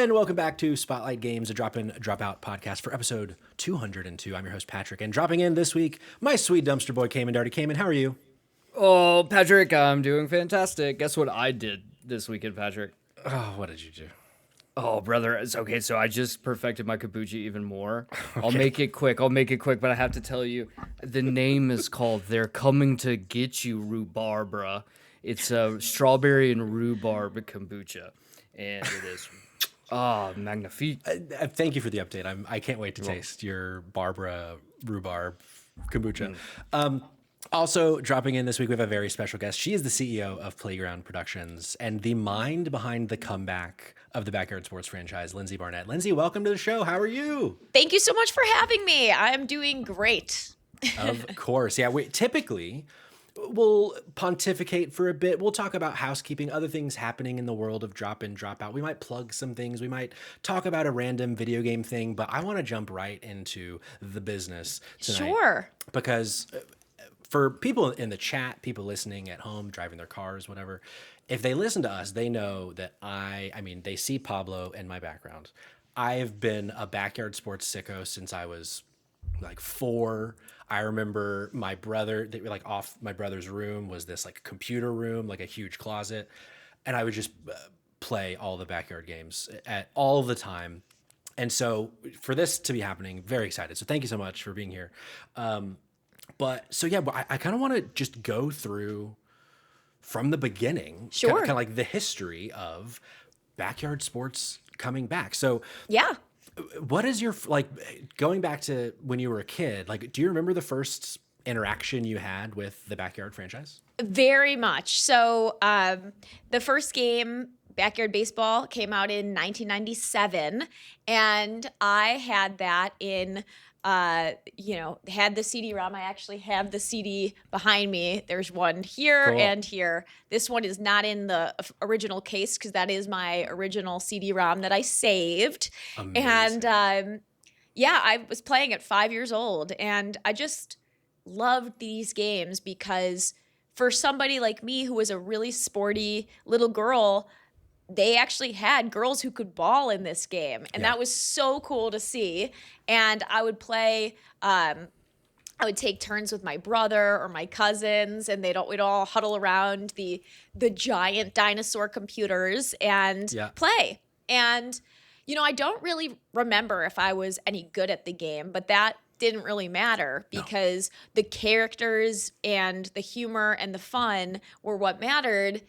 And welcome back to Spotlight Games, a drop-in, drop-out podcast for episode 202. I'm your host, Patrick, and dropping in this week, my sweet dumpster boy, Cayman Darty. Cayman, how are you? Oh, Patrick, I'm doing fantastic. Guess what I did this weekend, Patrick? Oh, what did you do? Oh, brother, it's okay. So I just perfected my kombucha even more. Okay. I'll make it quick, but I have to tell you, the name is called They're Coming to Get You Rhubarbra. It's a strawberry and rhubarb kombucha, and it is magnifique. Thank you for the update. I can't wait to taste your Barbara rhubarb kombucha. Also dropping in this week, we have a very special guest. She is the CEO of Playground Productions and the mind behind the comeback of the Backyard Sports franchise, Lindsay Barnett. Lindsay, welcome to the show. How are you? Thank you so much for having me. I'm doing great. Of course. Yeah, we'll pontificate for a bit. We'll talk about housekeeping, other things happening in the world of drop in, drop out. We might plug some things. We might talk about a random video game thing, but I want to jump right into the business tonight. Sure. Because for people in the chat, people listening at home, driving their cars, whatever, if they listen to us, they know that they see Pablo and my background. I've been a backyard sports sicko since I was like 4. I remember my brother, off my brother's room was this like computer room, like a huge closet. And I would just play all the backyard games at all the time. And so for this to be happening, very excited. So thank you so much for being here. I kind of want to just go through from the beginning, sure, kind of like the history of backyard sports coming back. So yeah, what is your, like, going back to when you were a kid, like, do you remember the first interaction you had with the Backyard franchise? Very much. So the first game, Backyard Baseball, came out in 1997, and I had that in had the CD-ROM. I actually have the CD behind me. There's one here and here. This one is not in the original case because that is my original CD-ROM that I saved. Amazing. And I was playing at 5 years old, and I just loved these games because for somebody like me who was a really sporty little girl, they actually had girls who could ball in this game. And that was so cool to see. And I would play, I would take turns with my brother or my cousins, and we'd all huddle around the giant dinosaur computers and play. And, I don't really remember if I was any good at the game, but that didn't really matter because the characters and the humor and the fun were what mattered.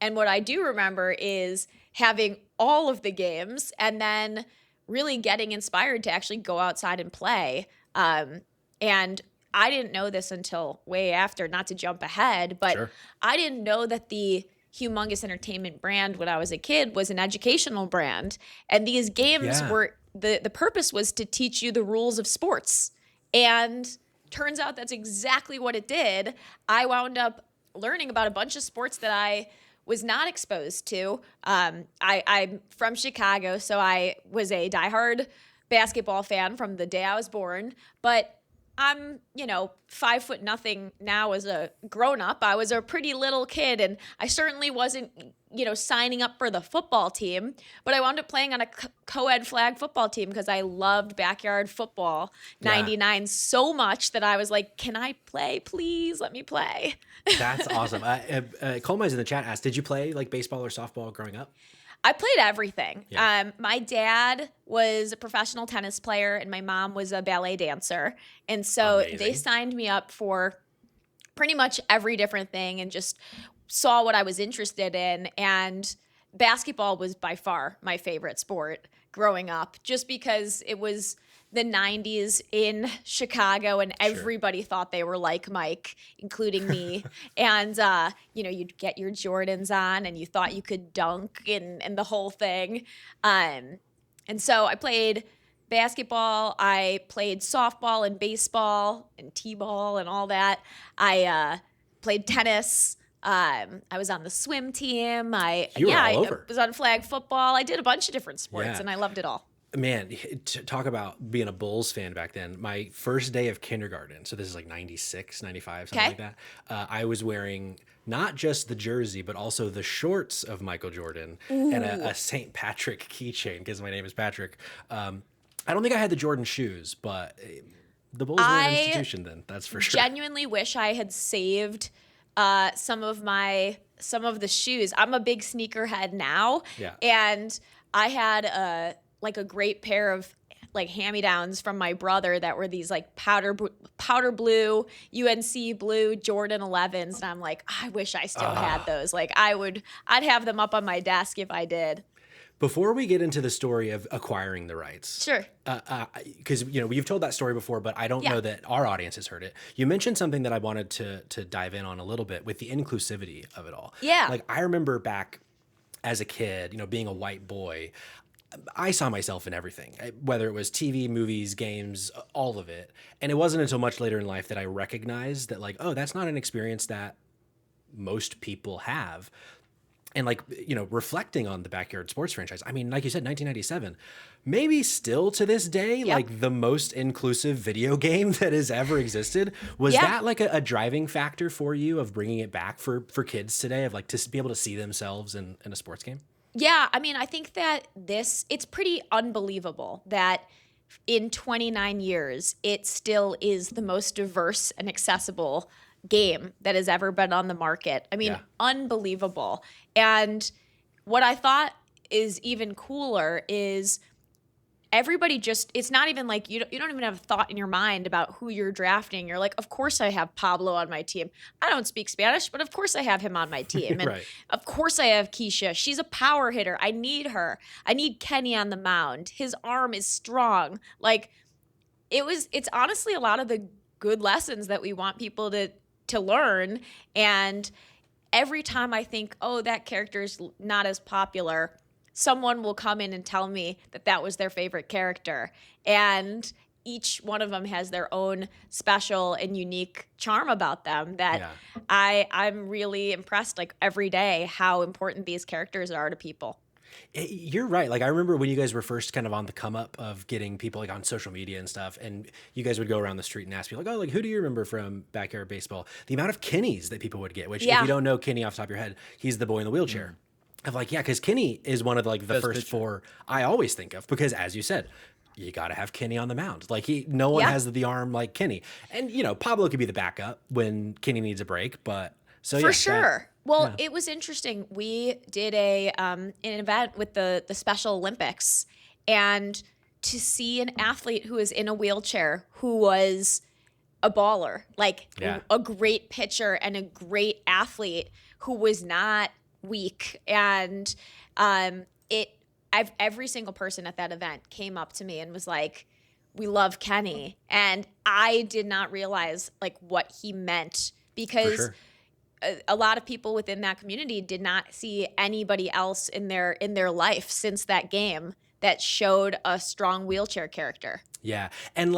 And what I do remember is having all of the games and then really getting inspired to actually go outside and play. And I didn't know this until way after, not to jump ahead, but sure, I didn't know that the Humongous Entertainment brand when I was a kid was an educational brand. And these games were, the purpose was to teach you the rules of sports. And turns out that's exactly what it did. I wound up learning about a bunch of sports that I was not exposed to. I'm from Chicago, so I was a diehard basketball fan from the day I was born, but I'm, 5'0" now as a grown up. I was a pretty little kid, and I certainly wasn't, signing up for the football team, but I wound up playing on a co-ed flag football team because I loved backyard football 99 so much that I was like, can I play? Please let me play. That's awesome. Colmai's in the chat asked, did you play like baseball or softball growing up? I played everything. Yeah. My dad was a professional tennis player and my mom was a ballet dancer. And so they signed me up for pretty much every different thing and just saw what I was interested in. And basketball was by far my favorite sport growing up, just because it was the 90s in Chicago and everybody thought they were like Mike, including me. And, you'd get your Jordans on and you thought you could dunk and the whole thing. And so I played basketball. I played softball and baseball and t-ball and all that. I played tennis. I was on the swim team. I was on flag football. I did a bunch of different sports and I loved it all. Man, to talk about being a Bulls fan back then, my first day of kindergarten, so this is like 96, 95, something Okay. like that, I was wearing not just the jersey, but also the shorts of Michael Jordan and Ooh. a St. Patrick keychain because my name is Patrick. I don't think I had the Jordan shoes, but the Bulls were an I institution then, that's for sure. genuinely wish I had saved some of the shoes. I'm a big sneakerhead now, Yeah. and I had a great pair of like hand-me-downs from my brother that were these like powder blue UNC blue Jordan 11s, and I'm like, I wish I still had those. Like I'd have them up on my desk if I did. Before we get into the story of acquiring the rights, Sure. because you've told that story before, but I don't Yeah. know that our audience has heard it. You mentioned something that I wanted to dive in on a little bit with the inclusivity of it all. Yeah. Like I remember back as a kid, being a white boy, I saw myself in everything, whether it was TV, movies, games, all of it. And it wasn't until much later in life that I recognized that, like, oh, that's not an experience that most people have. And like, reflecting on the Backyard Sports franchise, I mean, like you said, 1997, maybe still to this day, Yep. like the most inclusive video game that has ever existed. Was Yeah. that like a driving factor for you of bringing it back for kids today, of like to be able to see themselves in a sports game? Yeah, I mean, I think that it's pretty unbelievable that in 29 years, it still is the most diverse and accessible game that has ever been on the market. I mean, Yeah. unbelievable. And what I thought is even cooler is everybody just, it's not even like you don't even have a thought in your mind about who you're drafting. You're like, of course I have Pablo on my team. I don't speak Spanish, but of course I have him on my team. And Right. of course I have Keisha. She's a power hitter. I need her. I need Kenny on the mound. His arm is strong. Like it's honestly a lot of the good lessons that we want people to learn. And every time I think, oh, that character is not as popular, someone will come in and tell me that that was their favorite character. And each one of them has their own special and unique charm about them that Yeah. I'm really impressed, like every day, how important these characters are to people. You're right. Like I remember when you guys were first kind of on the come up of getting people like on social media and stuff, and you guys would go around the street and ask people like, "Oh, like who do you remember from Backyard Baseball?" The amount of Kennies that people would get, which if Yeah. you don't know Kenny off the top of your head, he's the boy in the wheelchair. Of like, yeah, because Kenny is one of like the Best first pitcher. four I always think of because, as you said, you got to have Kenny on the mound. Like no one Yeah. has the arm like Kenny, and Pablo could be the backup when Kenny needs a break, but so For yeah, sure. Well, it was interesting. We did an event with the Special Olympics, and to see an athlete who is in a wheelchair who was a baller, like Yeah. a great pitcher and a great athlete who was not weak, and every single person at that event came up to me and was like, "We love Kenny," and I did not realize like what he meant because sure. a lot of people within that community did not see anybody else in their life since that game that showed a strong wheelchair character. Yeah. And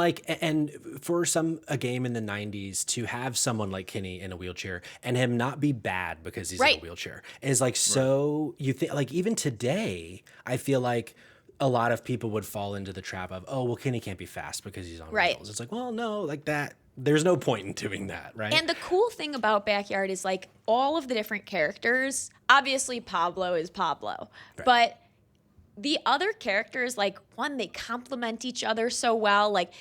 for a game in the 90s to have someone like Kenny in a wheelchair and him not be bad because he's in Right. a wheelchair is like, so you think like even today, I feel like a lot of people would fall into the trap of, oh, well, Kenny can't be fast because he's on Right. wheels. It's like, well, no, like that. There's no point in doing that, right? And the cool thing about Backyard is like all of the different characters, obviously Pablo is Pablo, but the other characters, like one, they complement each other so well. Like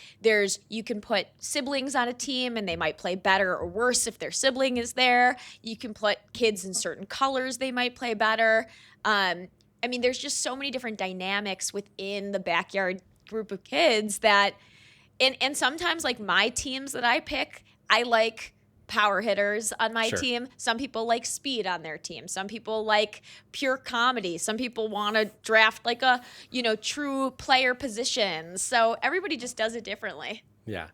you can put siblings on a team and they might play better or worse if their sibling is there. You can put kids in certain colors, they might play better. I mean, there's just so many different dynamics within the Backyard group of kids that, and sometimes like my teams that I pick, I like power hitters on my Sure. team. Some people like speed on their team. Some people like pure comedy. Some people want to draft like a, true player position. So everybody just does it differently. Yeah.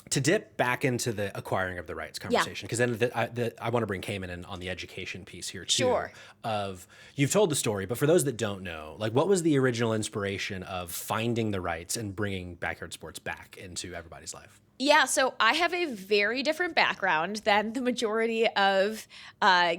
To dip back into the acquiring of the rights conversation, because then I want to bring Cayman in on the education piece here too. Sure. Of you've told the story, but for those that don't know, like what was the original inspiration of finding the rights and bringing Backyard Sports back into everybody's life? Yeah, so I have a very different background than the majority of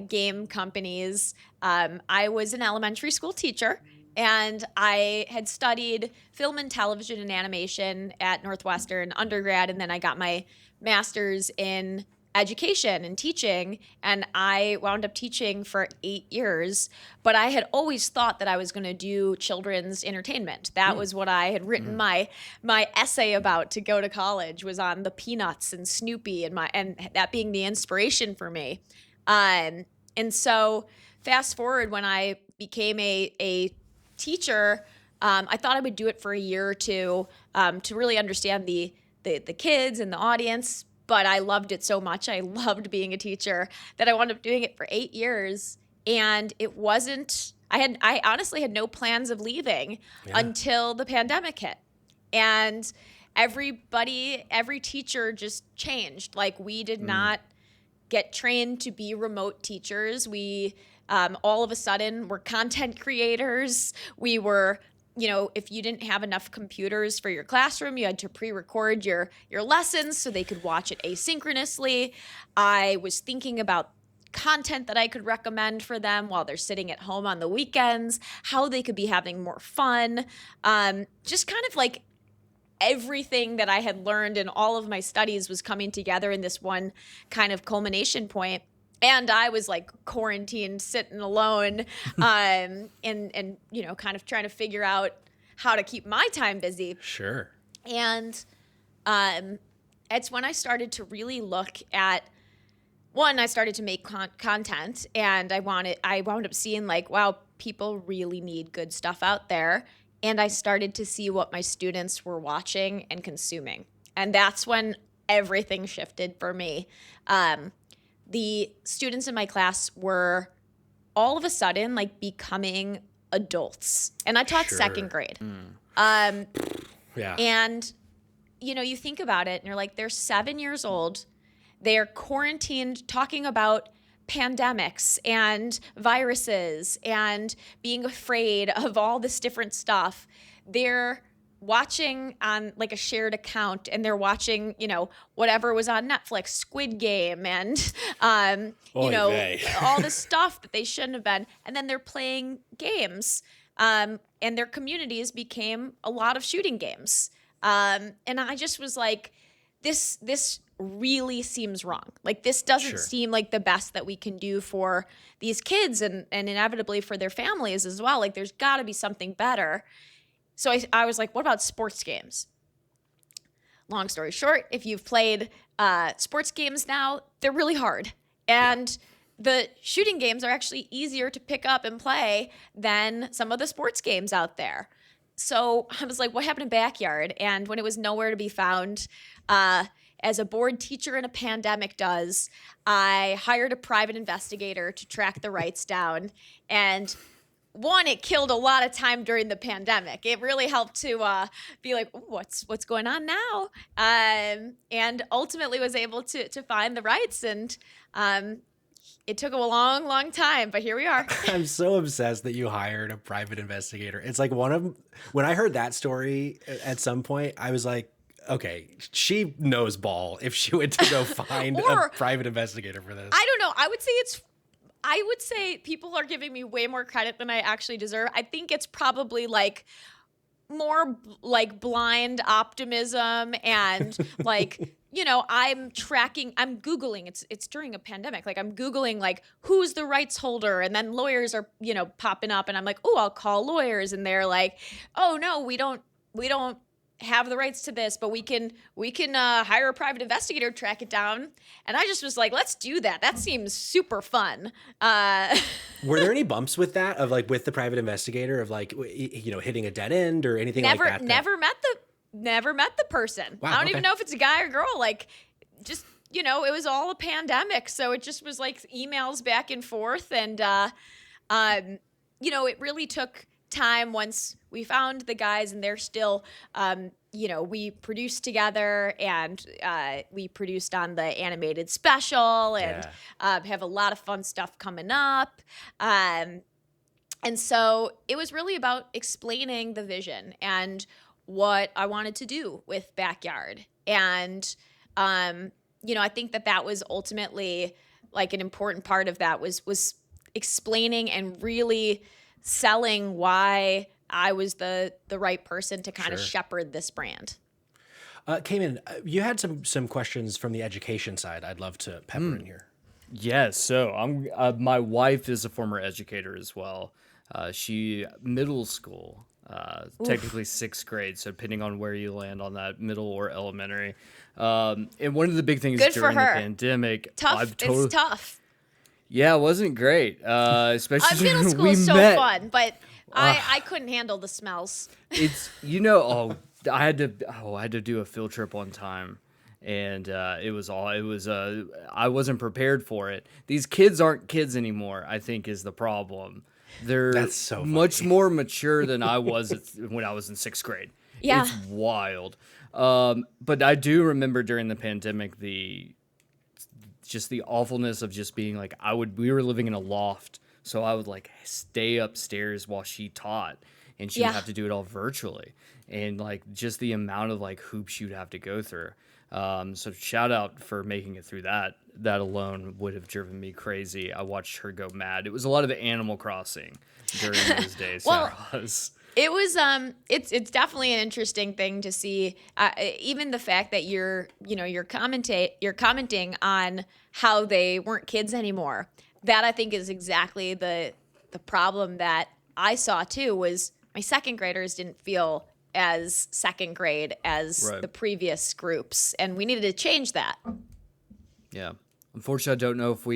game companies. I was an elementary school teacher, And I had studied film and television and animation at Northwestern undergrad, and then I got my master's in education and teaching, and I wound up teaching for 8 years. But I had always thought that I was going to do children's entertainment. That was what I had written my essay about to go to college, was on the Peanuts and Snoopy, and that being the inspiration for me. And so fast forward, when I became a teacher, I thought I would do it for a year or two to really understand the kids and the audience. But I loved it so much. I loved being a teacher that I wound up doing it for 8 years. And it wasn't, I honestly had no plans of leaving until the pandemic hit. And every teacher just changed. Like, we did not get trained to be remote teachers. We all of a sudden were content creators. We were, if you didn't have enough computers for your classroom, you had to pre-record your lessons so they could watch it asynchronously. I was thinking about content that I could recommend for them while they're sitting at home on the weekends, how they could be having more fun. Just kind of like everything that I had learned in all of my studies was coming together in this one kind of culmination point. And I was like quarantined, sitting alone, and kind of trying to figure out how to keep my time busy. Sure. And it's when I started to really look at, one, I started to make content, and I wound up seeing like, wow, people really need good stuff out there. And I started to see what my students were watching and consuming. And that's when everything shifted for me. The students in my class were all of a sudden like becoming adults. And I taught second grade. Yeah. And, you think about it and you're like, they're 7 years old. They're quarantined talking about pandemics and viruses and being afraid of all this different stuff. They're watching on like a shared account, and they're watching, whatever was on Netflix, Squid Game, and, all the stuff that they shouldn't have been. And then they're playing games, and their communities became a lot of shooting games. And I just was like, this really seems wrong. Like, this doesn't seem like the best that we can do for these kids and inevitably for their families as well. Like, there's got to be something better. So I was like, what about sports games? Long story short, if you've played sports games now, they're really hard. And the shooting games are actually easier to pick up and play than some of the sports games out there. So I was like, what happened to Backyard? And when it was nowhere to be found, as a board teacher in a pandemic does, I hired a private investigator to track the rights down. And one, it killed a lot of time during the pandemic. It really helped to be like, what's going on now? And ultimately was able to find the rights. And it took a long, long time, but here we are. I'm so obsessed that you hired a private investigator. It's like when I heard that story at some point, I was like, okay, she knows ball if she went to go find a private investigator for this. I don't know. I would say people are giving me way more credit than I actually deserve. I think it's probably like more like blind optimism and like, I'm Googling, it's during a pandemic. Like, I'm Googling like, who's the rights holder? And then lawyers are, popping up, and I'm like, oh, I'll call lawyers. And they're like, oh no, we don't have the rights to this, but we can hire a private investigator to track it down. And I just was like, let's do that. That seems super fun. Were there any bumps with that, of like with the private investigator, of like, hitting a dead end or anything like that? Never met the person. Wow, I don't even know if it's a guy or girl. Like, just, it was all a pandemic. So it just was like emails back and forth. And, it really took time once we found the guys, and they're still, we produced together, and we produced on the animated special, and have a lot of fun stuff coming up. And so it was really about explaining the vision and what I wanted to do with Backyard. And, I think that was ultimately like an important part of that was explaining and really selling why I was the right person to kind of Sure. shepherd this brand. Cayman, you had some questions from the education side. I'd love to pepper in here. Yes, so I'm my wife is a former educator as well. She middle school, technically sixth grade, so depending on where you land on that, middle or elementary. And one of the big things Good for during the her. pandemic, Tough. It's tough. yeah, it wasn't great. Especially Middle school we is so met. fun, but I couldn't handle the smells. It's I had to do a field trip one time, and I wasn't prepared for it. These kids aren't kids anymore, I think, is the problem. They're That's so much funny. more mature than I was when I was in sixth grade. Yeah. It's wild. But I do remember during the pandemic just the awfulness of just being like we were living in a loft, so I would like stay upstairs while she taught, and she would Yeah. have to do it all virtually, and like just the amount of like hoops you'd have to go through. So shout out for making it through that. That alone would have driven me crazy. I watched her go mad. It was a lot of Animal Crossing during those days. Well, there was. It was it's definitely an interesting thing to see. Even the fact that you're commenting on how they weren't kids anymore. That I think is exactly the problem that I saw too. Was my second graders didn't feel as second grade as Right. the previous groups, and we needed to change that. Yeah. Unfortunately, I don't know if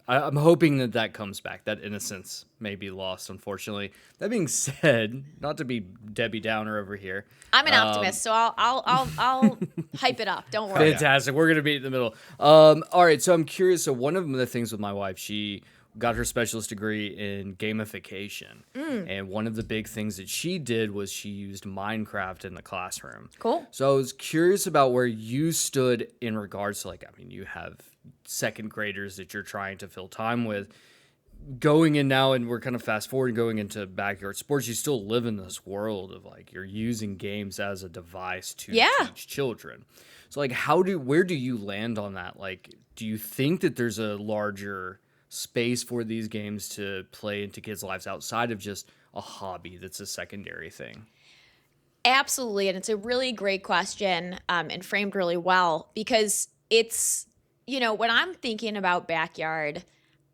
I'm hoping that comes back. That innocence may be lost, unfortunately. That being said, not to be Debbie Downer over here. I'm an optimist, so I'll hype it up. Don't worry. Fantastic. We're going to be in the middle. All right. So I'm curious. So one of the things with my wife, she got her specialist degree in gamification. And one of the big things that she did was she used Minecraft in the classroom. Cool. So I was curious about where you stood in regards to, like, I mean, you have second graders that you're trying to fill time with. Going in now, and we're kind of fast forward going into backyard sports, you still live in this world of like you're using games as a device to teach children. So like where do you land on that? Like, do you think that there's a larger space for these games to play into kids' lives outside of just a hobby that's a secondary thing? Absolutely, and it's a really great question, and framed really well, because it's, when I'm thinking about backyard,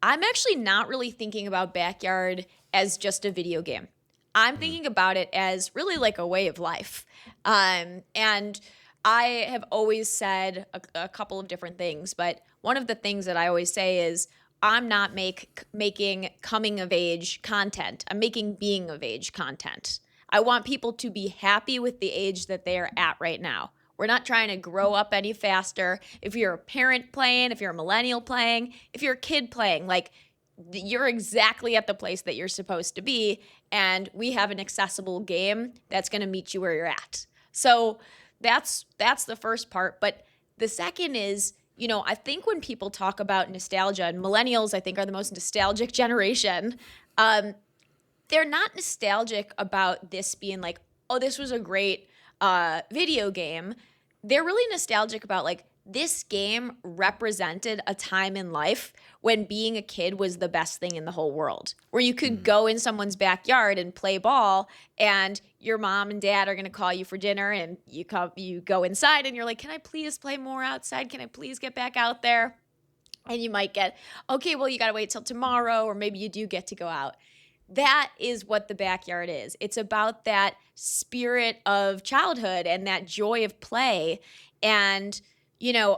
I'm actually not really thinking about backyard as just a video game. I'm thinking about it as really like a way of life. And I have always said a couple of different things, but one of the things that I always say is I'm not making coming of age content. I'm making being of age content. I want people to be happy with the age that they are at right now. We're not trying to grow up any faster. If you're a parent playing, if you're a millennial playing, if you're a kid playing, like you're exactly at the place that you're supposed to be. And we have an accessible game that's going to meet you where you're at. So that's the first part. But the second is, I think when people talk about nostalgia, and millennials, I think, are the most nostalgic generation, they're not nostalgic about this being like, oh, this was a great video game. They're really nostalgic about like this game represented a time in life when being a kid was the best thing in the whole world, where you could go in someone's backyard and play ball, and your mom and dad are going to call you for dinner, and you go inside and you're like, can I please play more outside? Can I please get back out there? And you might get, okay, well, you got to wait till tomorrow, or maybe you do get to go out. That is what the backyard is. It's about that spirit of childhood and that joy of play. And,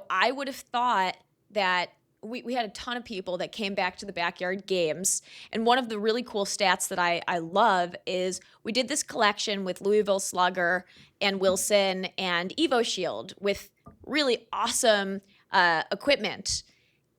I would have thought that we had a ton of people that came back to the backyard games. And one of the really cool stats that I love is we did this collection with Louisville Slugger and Wilson and Evo Shield with really awesome equipment.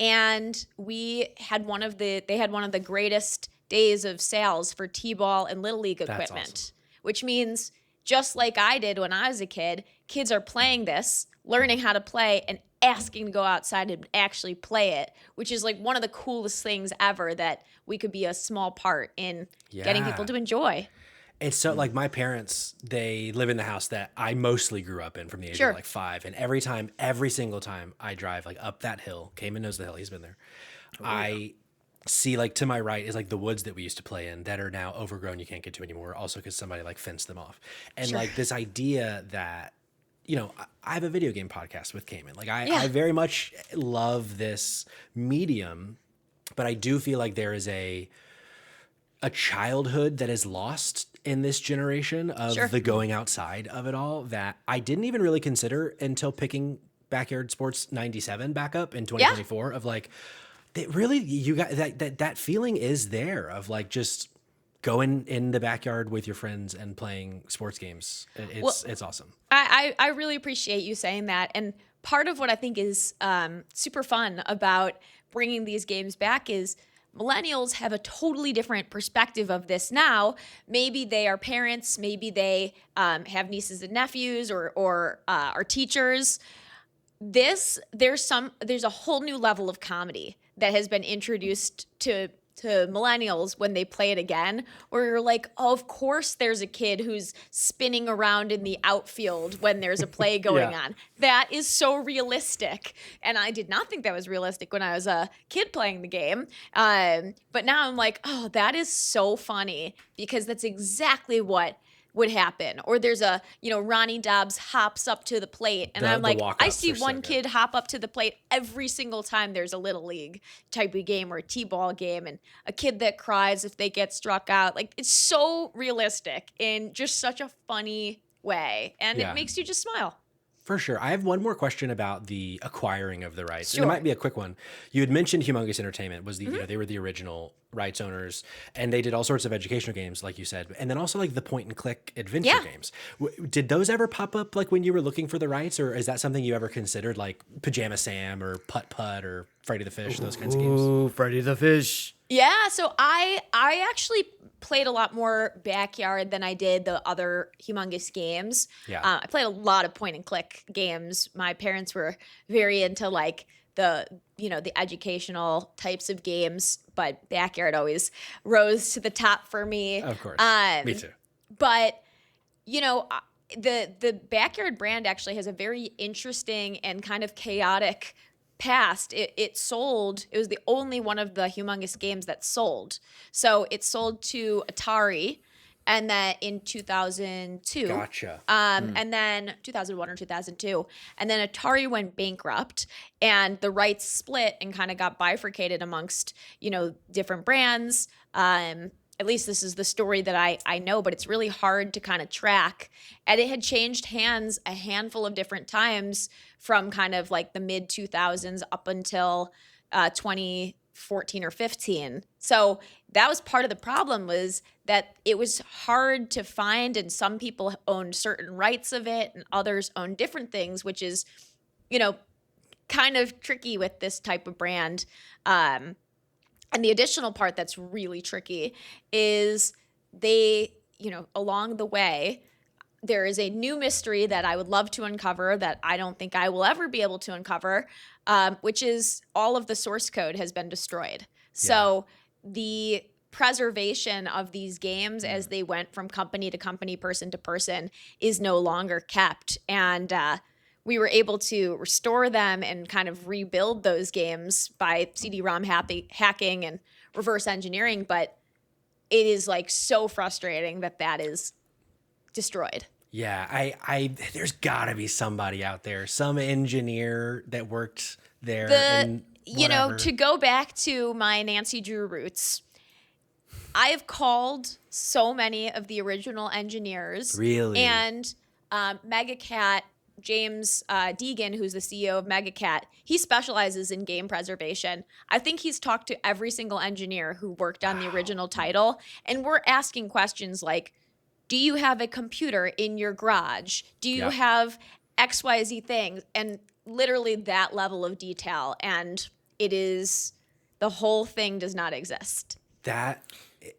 And they had one of the greatest days of sales for T-ball and Little League equipment, awesome. Which means just like I did when I was a kid, kids are playing this, learning how to play, and asking to go outside and actually play it, which is like one of the coolest things ever that we could be a small part in getting people to enjoy. It's so like my parents, they live in the house that I mostly grew up in from the age of like 5. And every single time I drive like up that hill, Cayman knows the hill, he's been there. see like to my right is like the woods that we used to play in that are now overgrown. You can't get to anymore. Also because somebody like fenced them off. And like this idea that, I have a video game podcast with Cayman. Like I very much love this medium, but I do feel like there is a childhood that is lost in this generation of the going outside of it all that I didn't even really consider until picking Backyard Sports 97 back up in 2024 of like, it really, you got that feeling is there of like just going in the backyard with your friends and playing sports games. It's awesome. I really appreciate you saying that. And part of what I think is super fun about bringing these games back is millennials have a totally different perspective of this now. Maybe they are parents, maybe they have nieces and nephews or are teachers. There's a whole new level of comedy that has been introduced to millennials when they play it again, where you're like, oh, of course there's a kid who's spinning around in the outfield when there's a play going on. That is so realistic. And I did not think that was realistic when I was a kid playing the game. But now I'm like, oh, that is so funny because that's exactly what would happen. Or there's Ronnie Dobbs hops up to the plate and I'm like, I see one kid hop up to the plate every single time there's a little league type of game or a t-ball game, and a kid that cries if they get struck out. Like, it's so realistic in just such a funny way, and it makes you just smile. For sure. I have one more question about the acquiring of the rights. Sure. And it might be a quick one. You had mentioned Humongous Entertainment was they were the original rights owners, and they did all sorts of educational games, like you said, and then also like the point and click adventure games. Did those ever pop up like when you were looking for the rights, or is that something you ever considered, like Pajama Sam or Putt Putt or Freddy the Fish, those kinds of games? Ooh, Freddy the Fish. Yeah, so I actually played a lot more Backyard than I did the other Humongous games. Yeah. I played a lot of point and click games. My parents were very into like the educational types of games, but Backyard always rose to the top for me. Of course. Me too. But the Backyard brand actually has a very interesting and kind of chaotic past. It sold. It was the only one of the Humongous games that sold. So it sold to Atari, and that in 2002. Gotcha. And then 2001 or 2002, and then Atari went bankrupt, and the rights split and kind of got bifurcated amongst different brands. At least this is the story that I know, but it's really hard to kind of track. And it had changed hands a handful of different times from kind of like the mid 2000s up until 2014 or 15. So that was part of the problem, was that it was hard to find, and some people owned certain rights of it and others owned different things, which is, kind of tricky with this type of brand. And the additional part that's really tricky is they, along the way, there is a new mystery that I would love to uncover that I don't think I will ever be able to uncover, which is all of the source code has been destroyed. So the preservation of these games as they went from company to company, person to person, is no longer kept. And we were able to restore them and kind of rebuild those games by CD-ROM hacking and reverse engineering. But it is like so frustrating that is destroyed. Yeah, I there's gotta be somebody out there, some engineer that worked there. To go back to my Nancy Drew roots, I have called so many of the original engineers. Really? And Megacat, James Deegan, who's the CEO of Megacat, he specializes in game preservation. I think he's talked to every single engineer who worked on the original title, and we're asking questions like, do you have a computer in your garage? Do you have XYZ things? And literally that level of detail, and the whole thing does not exist. That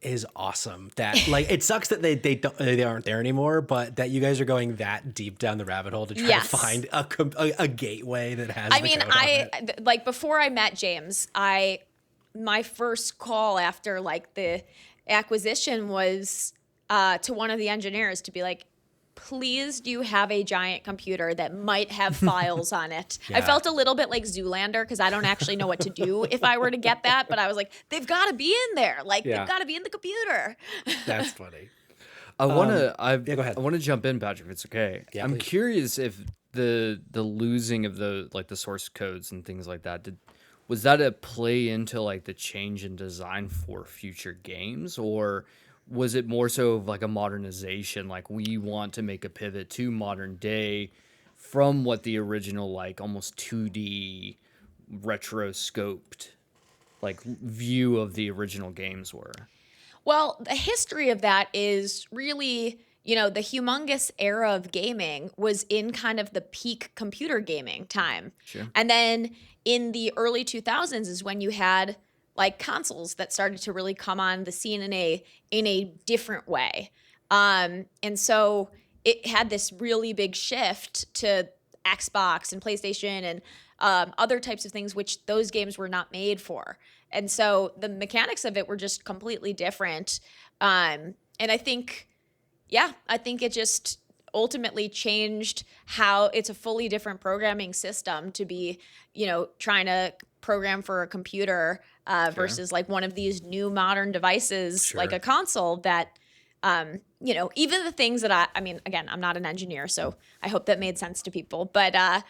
is awesome. That it sucks that they aren't there anymore, but that you guys are going that deep down the rabbit hole to try to find a gateway that has. Before I met James, my first call after the acquisition was to one of the engineers to be like, please do you have a giant computer that might have files on it. I Yeah. felt a little bit like Zoolander because I don't actually know what to do if I were to get that, but I was like, they've got to be in there. Like Yeah. they've got to be in the computer. That's funny. I wanna yeah, go ahead. I wanna jump in, Patrick, if it's okay. Yeah, I'm please. curious if the losing of the source codes and things like that was that a play into like the change in design for future games, or was it more so of like a modernization, like we want to make a pivot to modern day from what the original like almost 2D retro scoped like view of the original games were? Well, the history of that is really, the humongous era of gaming was in kind of the peak computer gaming time. Sure. And then in the early 2000s is when you had like consoles that started to really come on the scene in a different way. And so it had this really big shift to Xbox and PlayStation and other types of things, which those games were not made for. And so the mechanics of it were just completely different. And I think it just ultimately changed how it's a fully different programming system to be, trying to program for a computer versus like one of these new modern devices like Sure. a console that, even the things that I mean, again, I'm not an engineer, so I hope that made sense to people, but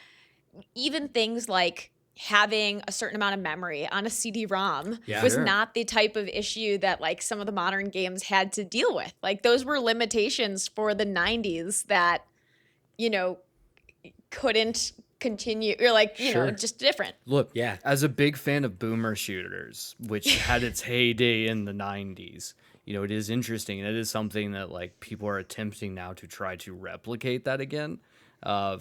even things like having a certain amount of memory on a CD-ROM Yeah. was Sure. not the type of issue that like some of the modern games had to deal with. Like those were limitations for the 90s that, couldn't continue or like, Sure. just different. Look, Yeah. as a big fan of boomer shooters, which had its heyday in the 90s, it is interesting. And it is something that like people are attempting now to try to replicate that again,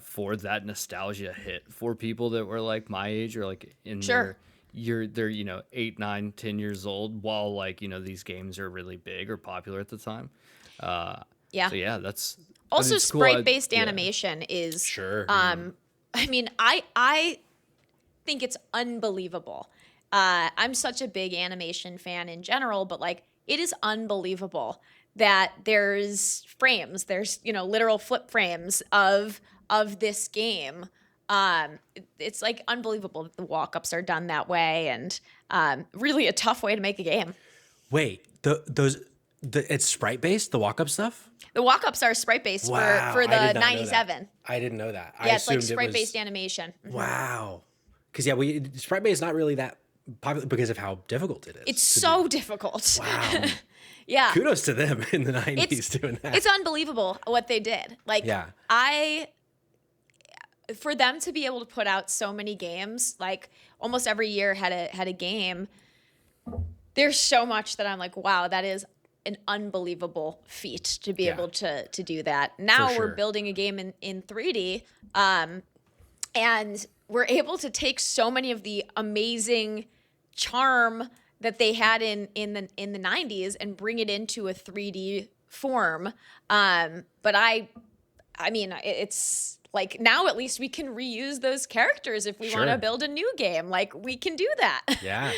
for that nostalgia hit for people that were like my age or like in Sure. they're 8, 9, 10 years old, while like, these games are really big or popular at the time. Yeah. So yeah, that's Also, it's cool. sprite-based Yeah. animation is Sure. I mean, I think it's unbelievable. I'm such a big animation fan in general, but like it is unbelievable that there's frames, there's literal flip frames of this game. It's like unbelievable that the walk-ups are done that way, and really a tough way to make a game. Wait, it's sprite based, the walk up stuff? The walk-ups are sprite-based Wow, for I the did not know that. 97. I didn't know that. Yeah, I it's like assumed it sprite-based was, animation. wow. Because sprite based is not really that popular because of how difficult it is. It's to so do. difficult. Wow. Yeah. Kudos to them in the 90s doing that. It's unbelievable what they did. Like, Yeah. for them to be able to put out so many games, like almost every year had a game. There's so much that I'm like, wow, that is an unbelievable feat to be Yeah. able to do that. Now For we're sure. building a game in 3D, and we're able to take so many of the amazing charm that they had in the 90s and bring it into a 3D form. But I mean, it's like now at least we can reuse those characters if we want to Sure. build a new game. Like we can do that. Yeah.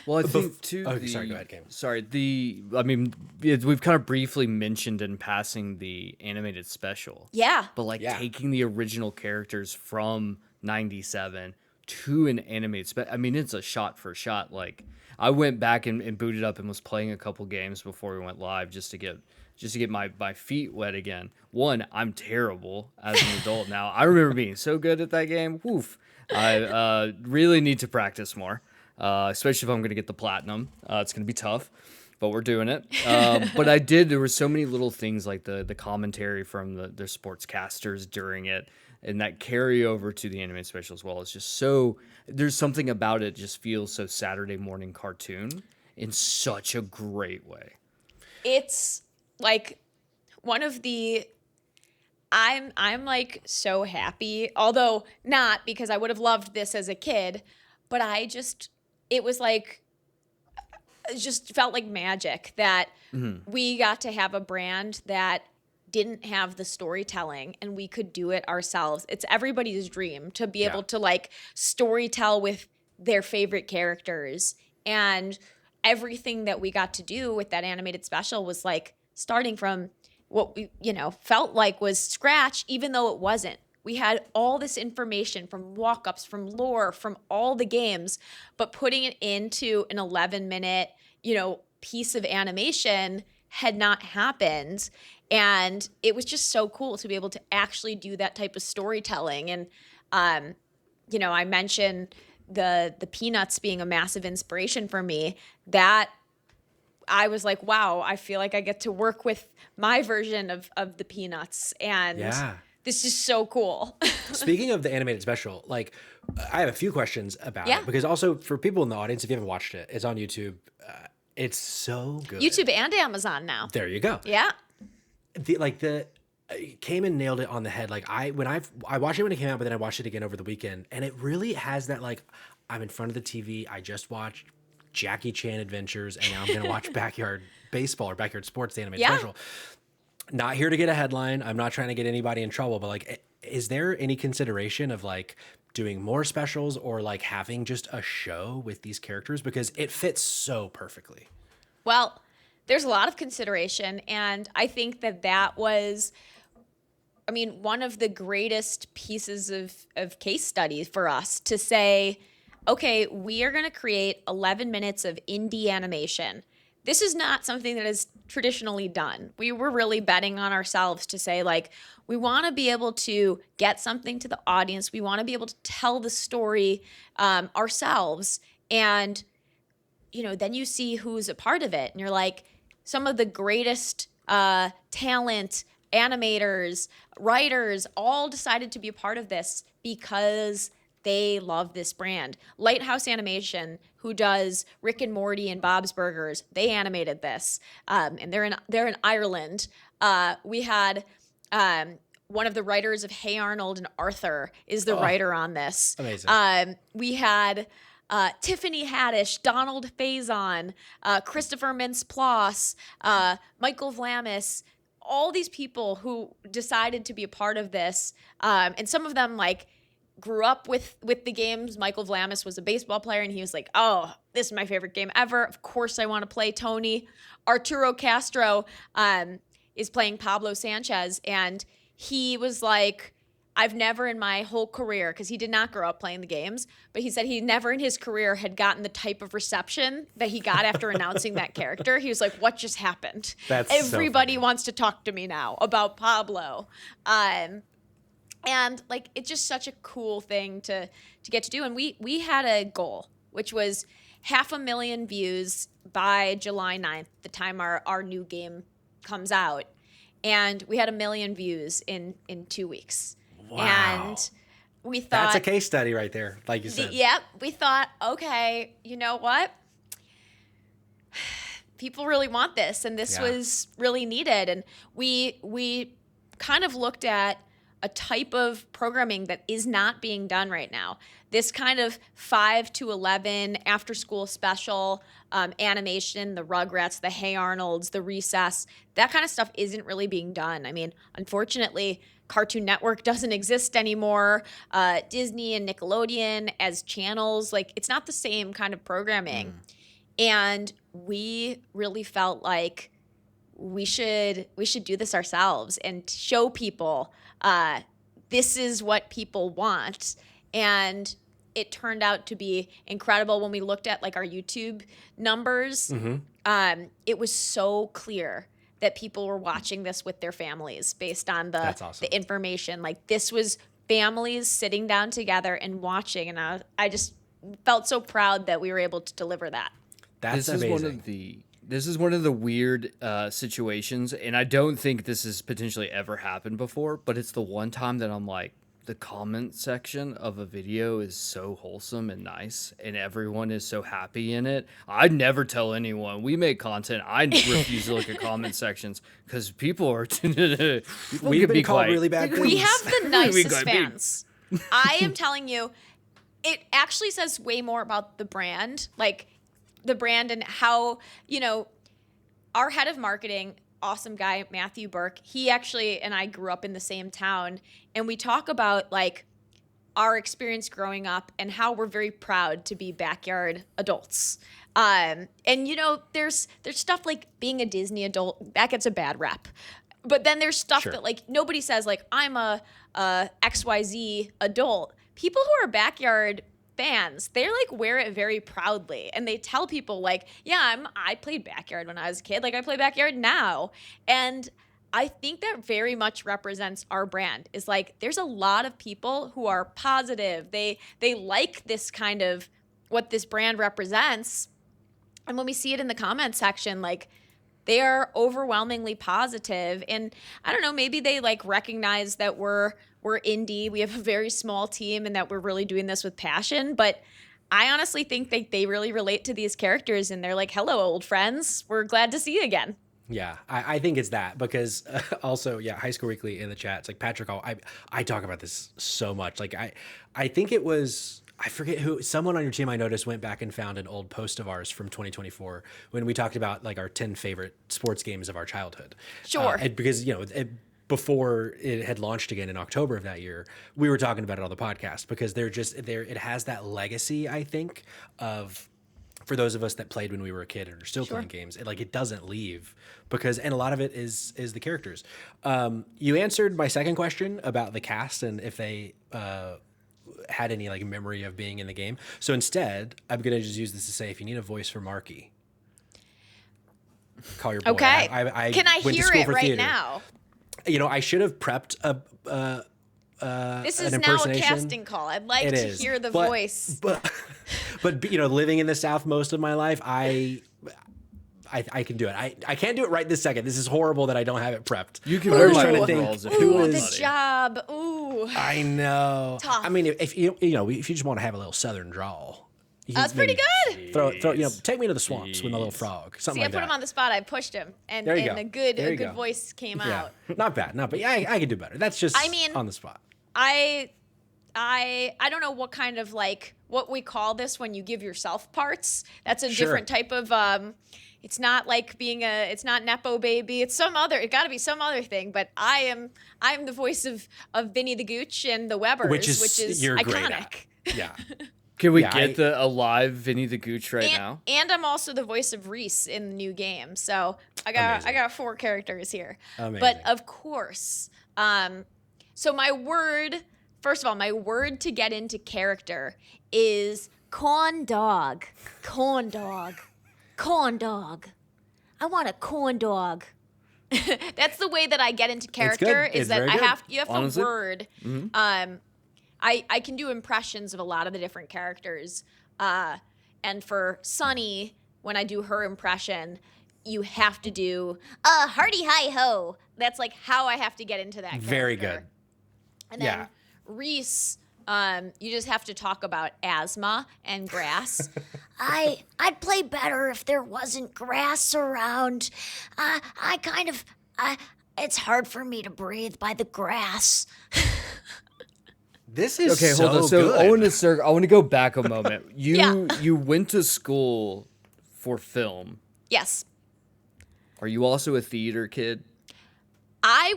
Well, I think too. oh, sorry, go ahead, Cam. Sorry, I mean, we've kind of briefly mentioned in passing the animated special. Yeah. But like Yeah. taking the original characters from '97 to an animated special, I mean, it's a shot for shot. Like I went back and booted up and was playing a couple games before we went live just to get my feet wet again. One, I'm terrible as an adult now. I remember being so good at that game. Woof. I really need to practice more, especially if I'm going to get the platinum. It's going to be tough, but we're doing it. But there were so many little things like the commentary from the sportscasters during it, and that carry over to the animated special as well. It's just so, there's something about it just feels so Saturday morning cartoon in such a great way. It's like one of the I'm like so happy, although not because I would have loved this as a kid, but it was like it just felt like magic that we got to have a brand that didn't have the storytelling and we could do it ourselves. It's everybody's dream to be able to like storytell with their favorite characters, and everything that we got to do with that animated special was like starting from what we, felt like was scratch, even though it wasn't. We had all this information from walk-ups, from lore, from all the games, but putting it into an 11-minute, piece of animation had not happened. And it was just so cool to be able to actually do that type of storytelling. And, I mentioned the Peanuts being a massive inspiration for me. That I was like, wow, I feel like I get to work with my version of the Peanuts. And Yeah. this is so cool. Speaking of the animated special, like I have a few questions about Yeah. it because also for people in the audience, if you haven't watched it, it's on YouTube. It's so good. YouTube and Amazon now. There you go. Yeah. Came and nailed it on the head. Like I watched it when it came out, but then I watched it again over the weekend, and it really has that like I'm in front of the TV. I just watched Jackie Chan Adventures, and now I'm gonna watch Backyard Baseball or Backyard Sports, the animated special. Not here to get a headline. I'm not trying to get anybody in trouble, but like, is there any consideration of like doing more specials or like having just a show with these characters because it fits so perfectly? Well, there's a lot of consideration, and I think that was, one of the greatest pieces of case studies for us to say, okay, we are going to create 11 minutes of indie animation. This is not something that is traditionally done. We were really betting on ourselves to say, like, we want to be able to get something to the audience. We want to be able to tell the story ourselves. And, then you see who's a part of it. And you're like, some of the greatest talent, animators, writers, all decided to be a part of this because they love this brand. Lighthouse Animation, who does Rick and Morty and Bob's Burgers, they animated this, and they're in Ireland. We had one of the writers of Hey Arnold and Arthur is the writer on this. Amazing. We had Tiffany Haddish, Donald Faison, Christopher Mintz-Plasse, Michael Vlamis, all these people who decided to be a part of this, and some of them like grew up with the games. Michael Vlamis was a baseball player, and he was like, oh, this is my favorite game ever. Of course I want to play Tony. Arturo Castro is playing Pablo Sanchez, and he was like, I've never in my whole career, because he did not grow up playing the games, but he said he never in his career had gotten the type of reception that he got after announcing that character. He was like, what just happened? That's Everybody so wants to talk to me now about Pablo. And like, it's just such a cool thing to get to do. And we had a goal, which was 500,000 views by July 9th, the time our new game comes out. And we had 1 million views in 2 weeks. Wow. And we thought, That's a case study right there, like you said. Yep. We thought, okay, you know what? People really want this, and this was really needed. And we kind of looked at a type of programming that is not being done right now. This kind of 5 to 11 after school special animation, the Rugrats, the Hey Arnolds, the Recess, that kind of stuff isn't really being done. Unfortunately, Cartoon Network doesn't exist anymore. Disney and Nickelodeon as channels, like it's not the same kind of programming. And we really felt like we should do this ourselves and show people this is what people want. And it turned out to be incredible when we looked at like our YouTube numbers. It was so clear that people were watching this with their families based on That's awesome. the information. Like this was families sitting down together and watching. And I just felt so proud that we were able to deliver that. That's amazing. This is one of the weird situations, and I don't think this has potentially ever happened before, but it's the one time that I'm like, the comment section of a video is so wholesome and nice, and everyone is so happy in it. I'd never tell anyone. We make content. I refuse to look at comment sections because people are... We've been called really bad things. We have the nicest fans. I am telling you, it actually says way more about the brand, like the brand and how, our head of marketing, awesome guy, Matthew Burke, he actually and I grew up in the same town, and we talk about like our experience growing up and how we're very proud to be backyard adults. And there's stuff like being a Disney adult that gets a bad rep. But then there's stuff Sure. that like nobody says like I'm a XYZ adult. People who are backyard fans, they like wear it very proudly, and they tell people like, yeah, I played backyard when I was a kid, like I play backyard now. And I think that very much represents our brand. Is like there's a lot of people who are positive. They like this kind of what this brand represents. And when we see it in the comment section, like they are overwhelmingly positive. And I don't know, maybe they like recognize that we're indie. We have a very small team and that we're really doing this with passion. But I honestly think they really relate to these characters, and they're like, hello, old friends. We're glad to see you again. Yeah, I think it's that because also, yeah, High School Weekly in the chat. It's like Patrick Hall. I talk about this so much. Like I think it was, I forget who, someone on your team I noticed went back and found an old post of ours from 2024 when we talked about like our 10 favorite sports games of our childhood. Sure. Because, you know, before it had launched again in October of that year, we were talking about it on the podcast because it has that legacy, I think, of, for those of us that played when we were a kid and are still playing games, it doesn't leave because, and a lot of it is the characters. You answered my second question about the cast and if they had any like memory of being in the game. So instead, I'm gonna just use this to say, if you need a voice for Marky, call your boy. Okay. I Can I went to hear school it for right theater. now? You know, I should have prepped This an is now a impersonation. casting call. I'd like It to is, hear the but- voice. But you know, living in the South most of my life, I can do it. I can't do it right this second. This is horrible that I don't have it prepped. You can But I was wear trying to my think overalls if who you want, The is- buddy. job. Ooh. I know. Tough. I mean, if you know, if you just want to have a little Southern drawl, you can That's pretty maybe good. Throw, you know, take me to the swamps with my little frog, something See, I like put that. him on the spot. I pushed him, and There you go. a good There you go. voice came Yeah, out. not bad, yeah, I can do better. That's just I mean, on the spot. I don't know what kind of like what we call this when you give yourself parts. That's a Sure. different type of it's not like it's not Nepo baby. It's it gotta be some other thing. But I'm the voice of Vinny the Gooch and the Webbers, Which is you're great iconic. at. Yeah. Can we Yeah, get the alive Vinny the Gooch right now? And I'm also the voice of Reese in the new game. So I Amazing. got 4 characters here. Amazing. But of course, so my word to get into character is corn dog. Corn dog. Corn dog. I want a corn dog. That's the way that I get into character. good. Is It's that very good. you have to Honestly. word. I can do impressions of a lot of the different characters. And for Sunny, when I do her impression, you have to do hearty hi ho. That's like how I have to get into that character. Very good. And then Yeah. Reese, you just have to talk about asthma and grass. I'd play better if there wasn't grass around. It's hard for me to breathe by the grass. This is Okay, hold on. So good. I want to go back a moment. Yeah. You went to school for film. Yes. Are you also a theater kid? I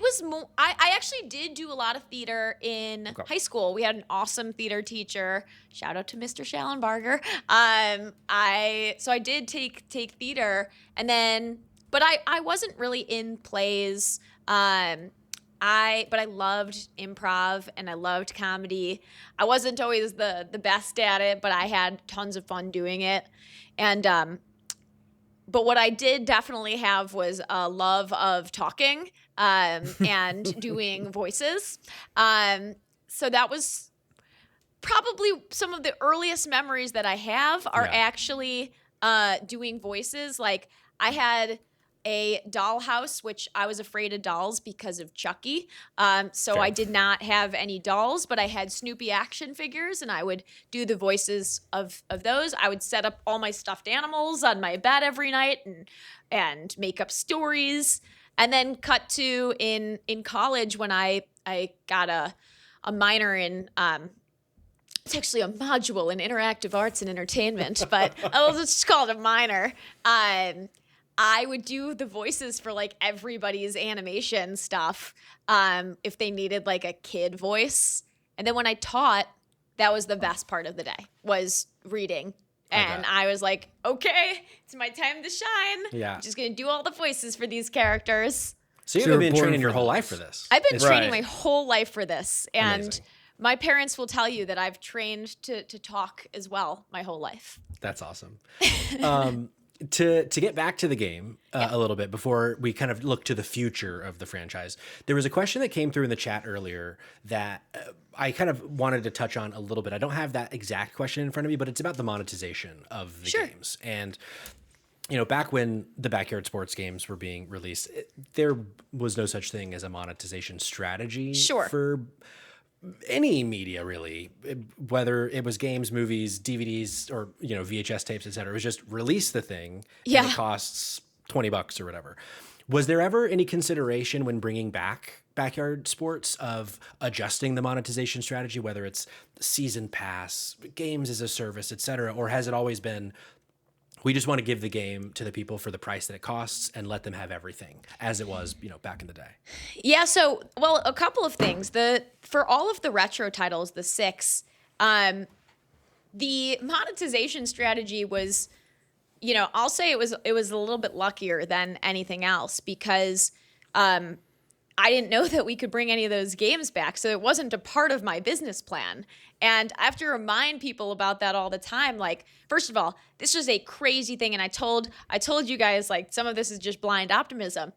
actually did do a lot of theater in high school. We had an awesome theater teacher. Shout out to Mr. Schallenbarger. I did take theater, and then but I wasn't really in plays. But I loved improv and I loved comedy. I wasn't always the best at it, but I had tons of fun doing it. And but what I did definitely have was a love of talking and doing voices. So that was probably some of the earliest memories that I have are Yeah. actually doing voices. Like I had a dollhouse, which I was afraid of dolls because of Chucky. So Fair. I did not have any dolls, but I had Snoopy action figures, and I would do the voices of those. I would set up all my stuffed animals on my bed every night and make up stories. And then cut to in college when I got a minor in it's actually a module in interactive arts and entertainment, but I'll just call it a minor. I would do the voices for like everybody's animation stuff if they needed like a kid voice. And then when I taught, that was the best part of the day, was reading. And bet. I was like, okay, it's my time to shine. Yeah. I'm just going to do all the voices for these characters. So So you've you been were born training your for whole this. life for this. I've been It's- training Right. my whole life for this, and Amazing. my parents will tell you that I've trained to talk as well my whole life. That's awesome. To get back to the game a little bit before we kind of look to the future of the franchise, there was a question that came through in the chat earlier that I kind of wanted to touch on a little bit. I don't have that exact question in front of me, but it's about the monetization of the Sure. games. And back when the backyard sports games were being released, there was no such thing as a monetization strategy Sure. for any media, really, whether it was games, movies, DVDs, or VHS tapes, etc. It was just release the thing, and Yeah. it costs $20 or whatever. Was there ever any consideration when bringing back backyard sports of adjusting the monetization strategy, whether it's season pass, games as a service, etc., or has it always been, we just want to give the game to the people for the price that it costs and let them have everything as it was, back in the day? Yeah, so a couple of things. For all of the retro titles, the 6, the monetization strategy was, I'll say it was a little bit luckier than anything else because I didn't know that we could bring any of those games back, so it wasn't a part of my business plan. And I have to remind people about that all the time. Like, first of all, this was a crazy thing, and I told you guys, like, some of this is just blind optimism.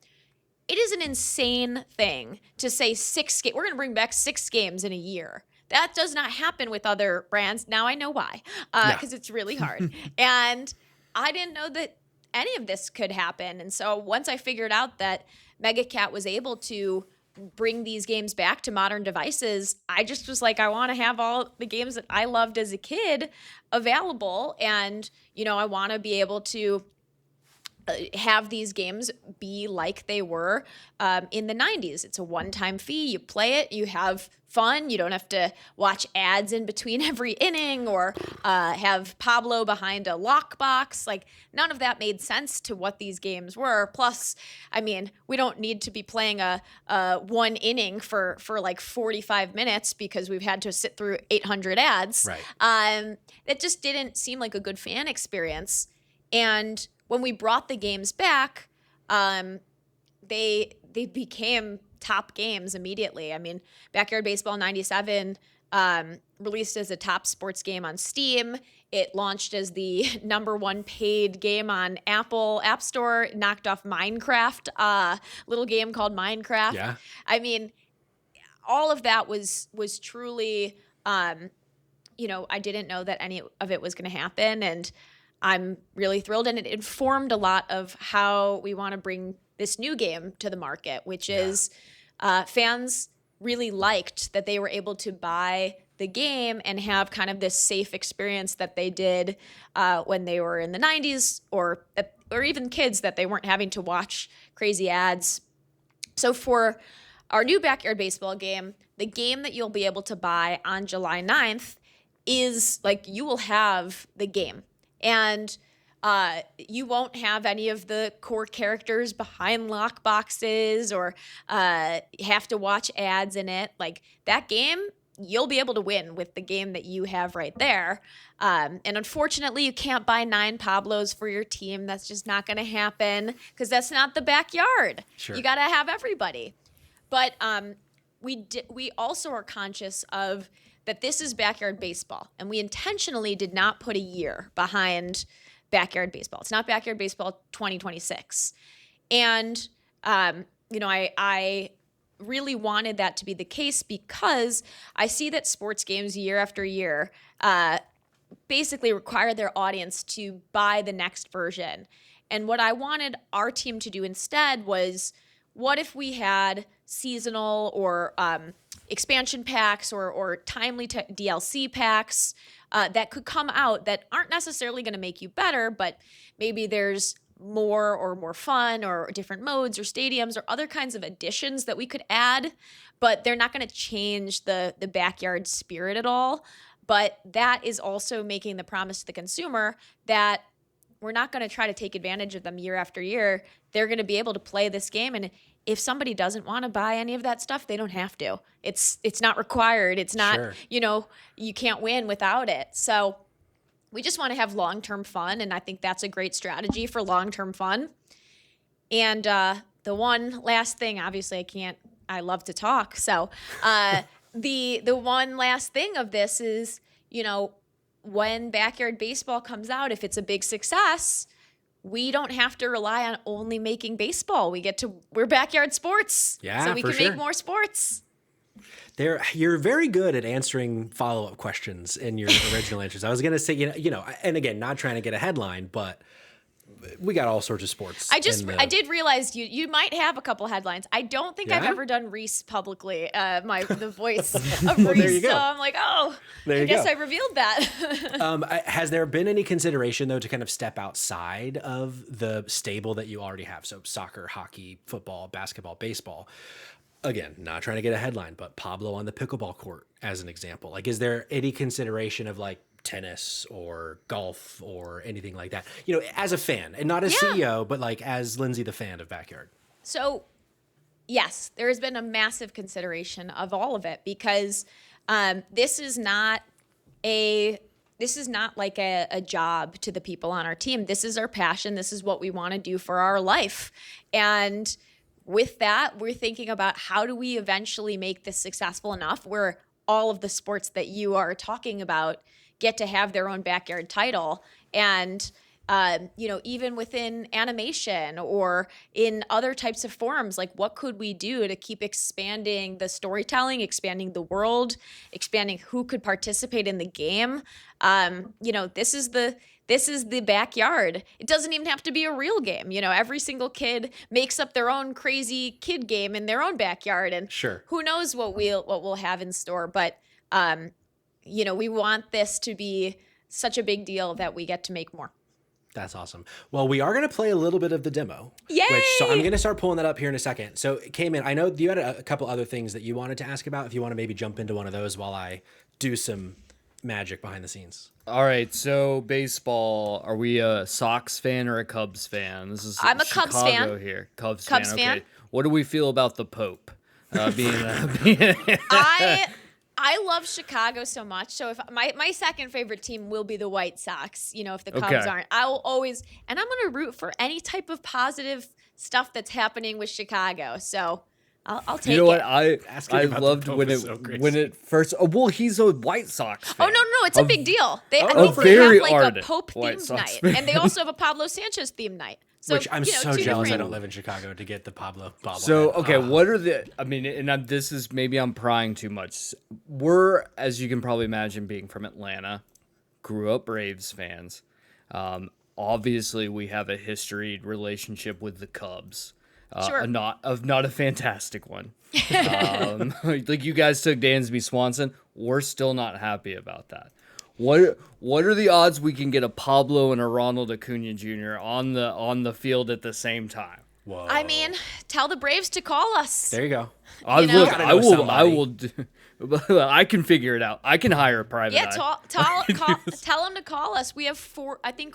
It is an insane thing to say we're going to bring back 6 games in a year. That does not happen with other brands. Now I know why, because it's really hard. And I didn't know that any of this could happen. And so once I figured out that MegaCat was able to bring these games back to modern devices, I just was like, I want to have all the games that I loved as a kid available. And, I want to be able to have these games be like they were in the 90s. It's a one-time fee. You play it, you have fun. You don't have to watch ads in between every inning or have Pablo behind a lockbox. Like, none of that made sense to what these games were. Plus, I mean, we don't need to be playing a one inning for like 45 minutes because we've had to sit through 800 ads. Right. It just didn't seem like a good fan experience. And when we brought the games back, they became top games immediately. I mean, Backyard Baseball 97 released as a top sports game on Steam. It launched as the #1 paid game on Apple App Store, knocked off Minecraft, little game called Minecraft. Yeah. I mean, all of that was truly, I didn't know that any of it was going to happen, and I'm really thrilled, and it informed a lot of how we want to bring this new game to the market, which is fans really liked that they were able to buy the game and have kind of this safe experience that they did when they were in the 90s, or even kids, that they weren't having to watch crazy ads. So for our new Backyard Baseball game, the game that you'll be able to buy on July 9th is, like, you will have the game. And you won't have any of the core characters behind lock boxes or have to watch ads in it. Like, that game, you'll be able to win with the game that you have right there. And unfortunately, you can't buy 9 Pablos for your team. That's just not going to happen because that's not the backyard. Sure. You got to have everybody. But we also are conscious of that this is Backyard Baseball, and we intentionally did not put a year behind Backyard Baseball. It's not Backyard Baseball 2026. And, I really wanted that to be the case because I see that sports games year after year basically require their audience to buy the next version. And what I wanted our team to do instead was, what if we had seasonal or expansion packs or timely DLC packs that could come out that aren't necessarily going to make you better, but maybe there's more fun or different modes or stadiums or other kinds of additions that we could add, but they're not going to change the backyard spirit at all. But that is also making the promise to the consumer that we're not going to try to take advantage of them year after year. They're going to be able to play this game, and if somebody doesn't want to buy any of that stuff, they don't have to. It's not required. It's not, Sure. You can't win without it. So we just want to have long-term fun, and I think that's a great strategy for long-term fun. And the one last thing, obviously I love to talk. So the one last thing of this is, when Backyard Baseball comes out, if it's a big success, we don't have to rely on only making baseball. We're Backyard Sports. Yeah, so we for can sure. make more sports. You're very good at answering follow-up questions in your original answers. I was going to say, and again, not trying to get a headline, but we got all sorts of sports. I did realize you might have a couple headlines. I don't think I've Yeah? ever done Reese publicly, the voice of Well, Reese. there you go. So I'm like, There I you guess go. I revealed that. Has there been any consideration, though, to kind of step outside of the stable that you already have? So soccer, hockey, football, basketball, baseball. Again, not trying to get a headline, but Pablo on the pickleball court as an example. Like, is there any consideration of like tennis or golf or anything like that? As a fan, and not as CEO, but like as Lindsay, the fan of Backyard. So, yes, there has been a massive consideration of all of it because this is not like a job to the people on our team. This is our passion. This is what we want to do for our life. And with that, we're thinking about how do we eventually make this successful enough where all of the sports that you are talking about get to have their own backyard title. And even within animation or in other types of forums, like what could we do to keep expanding the storytelling, expanding the world, expanding who could participate in the game? This is the backyard. It doesn't even have to be a real game. Every single kid makes up their own crazy kid game in their own backyard, and Sure. who knows what we'll have in store. But we want this to be such a big deal that we get to make more. That's awesome. Well, we are going to play a little bit of the demo. Yay! So I'm going to start pulling that up here in a second. So, Cayman, I know you had a couple other things that you wanted to ask about. If you want to maybe jump into one of those while I do some magic behind the scenes. All right, so baseball. Are we a Sox fan or a Cubs fan? This is I'm a Cubs Chicago fan. here. Cubs Cubs fan. fan. Okay. What do we feel about the Pope being? I love Chicago so much. So if my second favorite team will be the White Sox, if the Cubs Okay. aren't, I will always, and I'm going to root for any type of positive stuff that's happening with Chicago. So I'll take You know what? it. Asking I about the loved Pope when is it so crazy. when it first. Oh, well, he's a White Sox fan. Oh no, it's a big deal. I a think they very have like a ardent Pope White themed Sox night, fan. and they also have a Pablo Sanchez themed night. So, Which I'm so two jealous I different- don't live in Chicago to get the Pablo bobblehead. So okay, what are the? I mean, and this is maybe I'm prying too much. We're, as you can probably imagine, being from Atlanta, grew up Braves fans. Obviously, we have a historied relationship with the Cubs. Sure. Not a fantastic one. Like you guys took Dansby Swanson. We're still not happy about that. What are the odds we can get a Pablo and a Ronald Acuna Jr. on the field at the same time? Whoa. I mean, tell the Braves to call us. There you go. You know? Look, Gotta I know will. I somebody. will. I can figure it out. I can hire a private Yeah, eye. tell them to call us. We have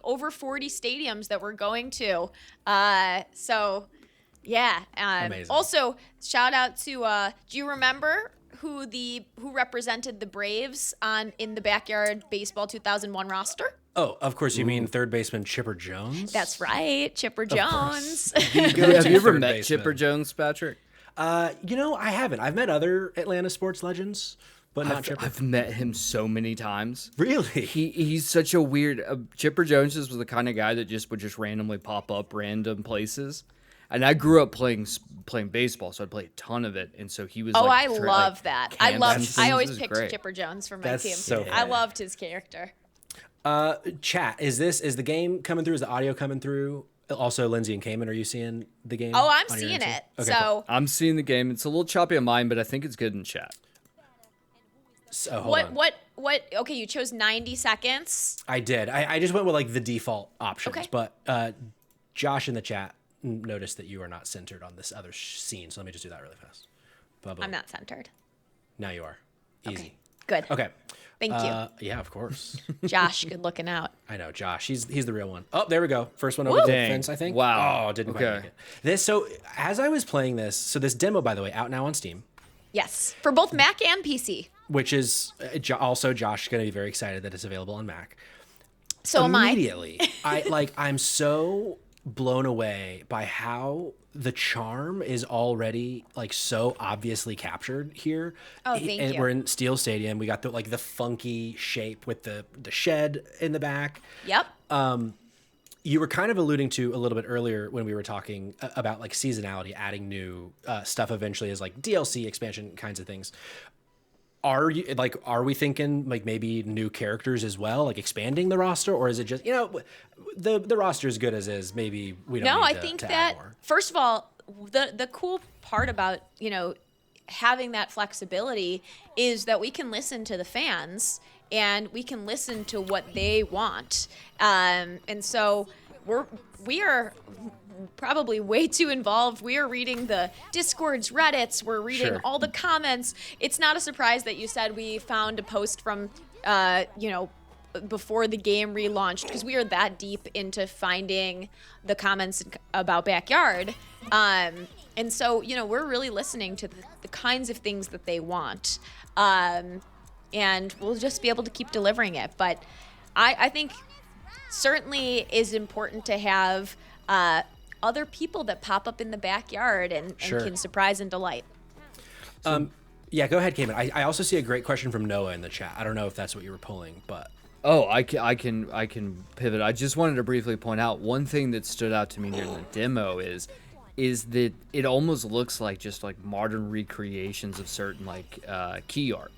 over 40 stadiums that we're going to. So, yeah. Amazing. Also, shout out to. Do you remember who represented the Braves in the Backyard Baseball 2001 roster? Oh, of course you mean third baseman Chipper Jones? That's right, Chipper Jones. The go-to Have you ever third met baseman. Chipper Jones, Patrick? I haven't. I've met other Atlanta sports legends, but not Chipper. I've met him so many times. Really? He's such a weird. Chipper Jones was the kind of guy that would just randomly pop up random places. And I grew up playing baseball, so I'd play a ton of it. And so he was. Oh, like, I love that. I camps and I things. always This is picked great. Chipper Jones for my That's team. so I funny. loved his character. Chat, is the game coming through? Is the audio coming through? Also, Lindsay and Cayman, are you seeing the game? Oh, I'm on your seeing end it. too? Okay, So I'm seeing the game. It's a little choppy on mine, but I think it's good in chat. cool. So, hold on. what? Okay, you chose 90 seconds. I did. I just went with like the default options, Okay. but Josh in the chat noticed that you are not centered on this other scene. So let me just do that really fast. Bubba. I'm not centered. Now you are. Easy. Okay. Good. Okay. Thank you. Yeah, of course. Josh, good looking out. I know, Josh. He's the real one. Oh, there we go. First one over the Dang. fence, I think. Wow. Oh, didn't quite Okay. make it. So as I was playing this, so this demo, by the way, out now on Steam, Yes, for both Mac and PC. which is also Josh going to be very excited that it's available on Mac. So am I. Immediately, I'm so blown away by how the charm is already like so obviously captured here. Oh, thank And you. we're in Steel Stadium. We got the funky shape with the shed in the back. Yep. You were kind of alluding to a little bit earlier when we were talking about like seasonality, adding new stuff eventually as like DLC expansion kinds of things. Are we thinking like maybe new characters as well, like expanding the roster, or is it just, the roster is good as is? Maybe we don't No, need I to, think to that add more. first of all, the cool part about having that flexibility is that we can listen to the fans and we can listen to what they want, and so we are probably way too involved. We are reading the Discords, Reddits. We're reading Sure. all the comments. It's not a surprise that you said we found a post from, before the game relaunched, because we are that deep into finding the comments about Backyard. And so, we're really listening to the kinds of things that they want. And we'll just be able to keep delivering it. But I think certainly is important to have other people that pop up in the backyard and Sure. can surprise and delight. Yeah, go ahead, Cayman. I also see a great question from Noah in the chat. I don't know if that's what you were pulling, but Oh, I can pivot. I just wanted to briefly point out one thing that stood out to me during the demo is that it almost looks like just like modern recreations of certain like key art,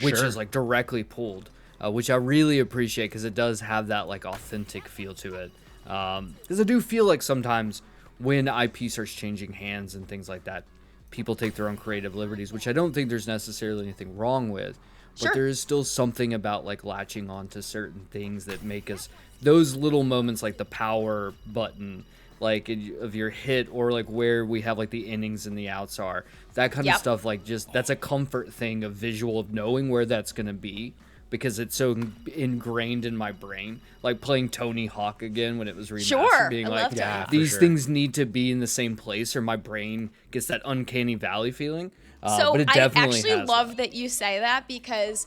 which Sure. is like directly pulled, which I really appreciate because it does have that like authentic feel to it. Because I do feel like sometimes when IP starts changing hands and things like that, people take their own creative liberties, which I don't think there's necessarily anything wrong with. But Sure. there is still something about like latching on to certain things that make us those little moments, like the power button, like of your hit, or like where we have like the innings and the outs are, that kind of Yep. stuff. Like just that's a comfort thing, a visual of knowing where that's gonna be because it's so ingrained in my brain. Like playing Tony Hawk again when it was remastered, Sure, being I like, love Tony Yeah, Hawk. for these sure. things need to be in the same place, or my brain gets that uncanny valley feeling. So But it I definitely actually has love that you say that because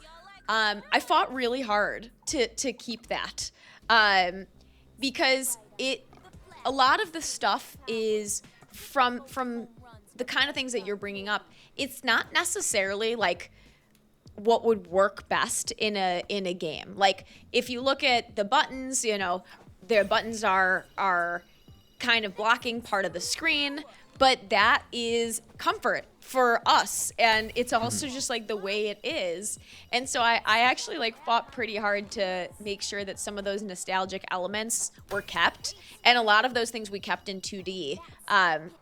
I fought really hard to keep that, because a lot of the stuff is from the kind of things that you're bringing up. It's not necessarily like what would work best in a game. Like if you look at the buttons, their buttons are kind of blocking part of the screen, but that is comfort for us, and it's also just like the way it is. And so I actually like fought pretty hard to make sure that some of those nostalgic elements were kept, and a lot of those things we kept in 2D,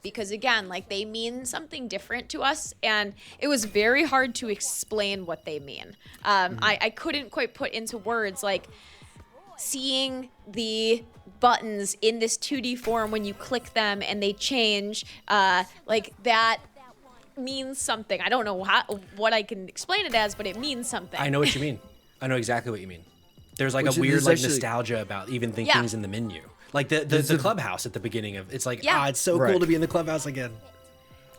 because again, like they mean something different to us, and it was very hard to explain what they mean. I couldn't quite put into words like seeing the buttons in this 2D form when you click them and they change, like that means something. I don't know what I can explain it as, but it means something. I know what you mean. I know exactly what you mean. There's like Which a weird is like actually- nostalgia about even Yeah. things in the menu. Like the clubhouse at the beginning of it's like, Yeah. it's so Right. cool to be in the clubhouse again.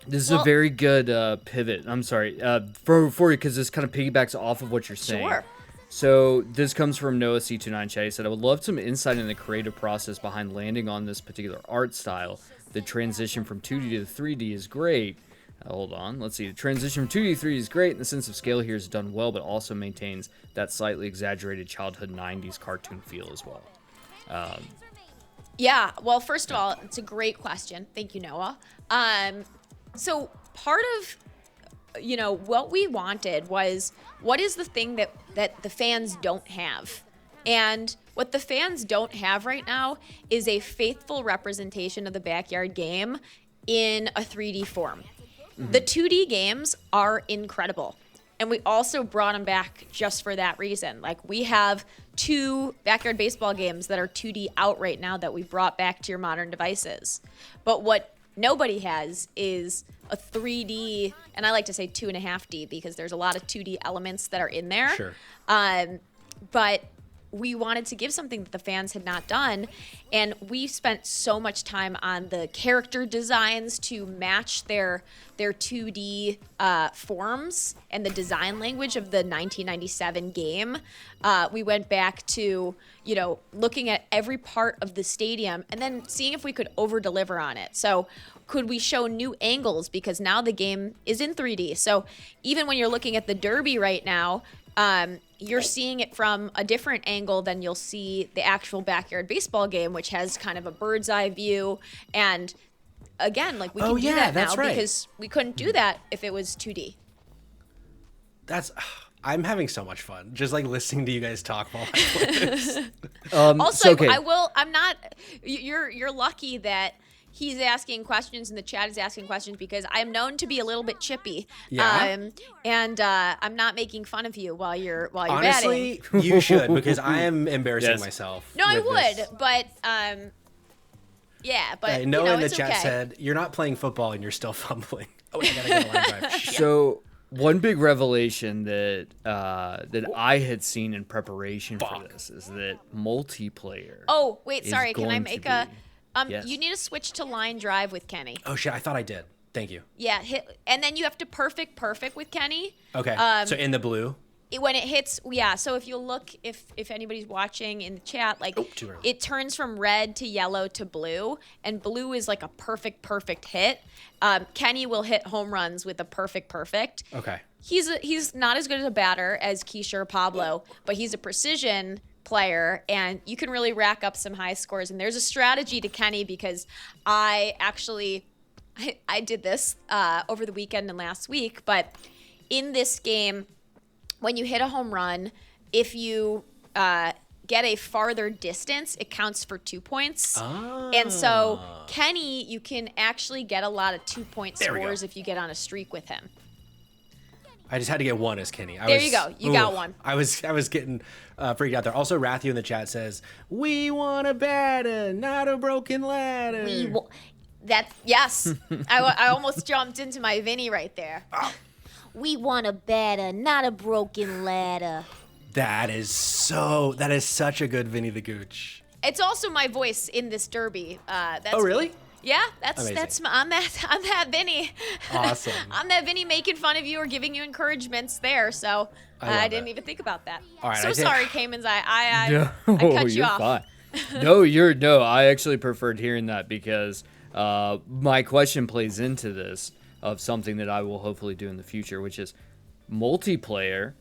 This is Well- a very good pivot. I'm sorry for you because this kind of piggybacks off of what you're saying. Sure. So this comes from Noah C29 Chat. He said, "I would love some insight in the creative process behind landing on this particular art style. The transition from 2D to 3D is great. Hold on, let's see. The transition from 2D to 3D is great, and the sense of scale here is done well, but also maintains that slightly exaggerated childhood 90s cartoon feel as well." Yeah. Well, first of all, it's a great question. Thank you, Noah. So part of what we wanted was what is the thing that the fans don't have, and what the fans don't have right now is a faithful representation of the backyard game in a 3D form. The 2D games are incredible, and we also brought them back just for that reason. Like we have 2 backyard baseball games that are 2D out right now that we brought back to your modern devices. But what nobody has is a 3D, and I like to say 2.5D because there's a lot of 2D elements that are in there. Sure. But we wanted to give something that the fans had not done. And we spent so much time on the character designs to match their 2D forms and the design language of the 1997 game. We went back to, looking at every part of the stadium and then seeing if we could over deliver on it. So could we show new angles, because now the game is in 3D. So even when you're looking at the Derby right now, you're seeing it from a different angle than you'll see the actual backyard baseball game, which has kind of a bird's eye view. And again, like we can do that now because we couldn't do that if it was 2D. I'm having so much fun just like listening to you guys talk while I play this. Also, I'm not. You're lucky that he's asking questions and the chat is asking questions, because I'm known to be a little bit chippy. Yeah. And I'm not making fun of you while you're Honestly, batting. you should, because I am embarrassing myself. No, I would, this. but yeah, but Noah in the it's chat okay. said you're not playing football and you're still fumbling. Oh, wait, I gotta get a line drive. Shit. So one big revelation that I had seen in preparation for this is that multiplayer. Oh wait, is sorry. Can I going make to a? be- Yes. You need to switch to line drive with Kenny. Oh shit, I thought I did. Thank you. Yeah, and then you have to perfect with Kenny. Okay. So in the blue. When it hits, yeah. So if you look, if anybody's watching in the chat, like too early. it turns from red to yellow to blue, and blue is like a perfect hit. Kenny will hit home runs with a perfect. Okay. He's not as good as a batter as Keisha or Pablo, but he's a precision player, and you can really rack up some high scores. And there's a strategy to Kenny, because I did this over the weekend and last week, but in this game, when you hit a home run, if you get a farther distance, it counts for 2 points. And so Kenny, you can actually get a lot of 2-point scores if you get on a streak with him. I just had to get one as Kenny. There you go. You got one. I was getting freaked out there. Also, Rathu in the chat says, "We want a batter, not a broken ladder." Yes. I almost jumped into my Vinny right there. We want a batter, not a broken ladder. That is such a good Vinny the Gooch. It's also my voice in this derby. Oh, really? Yeah, Amazing. I'm that Vinny. Awesome. I'm that Vinny making fun of you or giving you encouragements there. So I didn't even think about that. All right, so sorry, Caymans. I No, cut you you're off. fine. No, I actually preferred hearing that, because my question plays into this of something that I will hopefully do in the future, which is multiplayer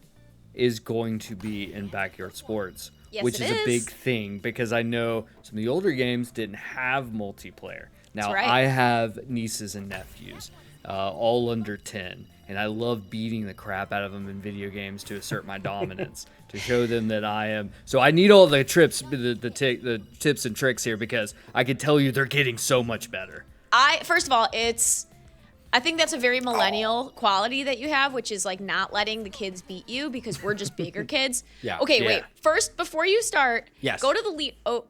is going to be in backyard sports, Yes, which it is a is. big thing, because I know some of the older games didn't have multiplayer. Now, right. I have nieces and nephews, all under 10, and I love beating the crap out of them in video games to assert my dominance, to show them that I am. So I need all the tips and tricks here, because I can tell you they're getting so much better. First of all, I think that's a very millennial quality that you have, which is like not letting the kids beat you, because we're just bigger kids. Yeah. Okay, Yeah. wait. First, before you start, Yes. go to the lead. Oh,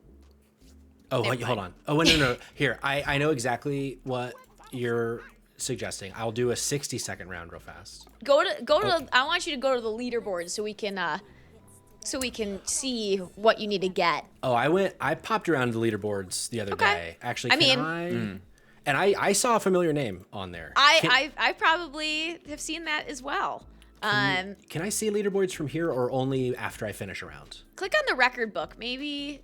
Never wait, hold on. Oh, wait, no. Here, I know exactly what you're suggesting. I'll do a 60-second round real fast. Go to. I want you to go to the leaderboard so we can see what you need to get. Oh, I popped around the leaders the other Okay. day. Actually, I can mean- And I saw a familiar name on there. I probably have seen that as well. Can I see leaderboards from here, or only after I finish a round? Click on the record book. Maybe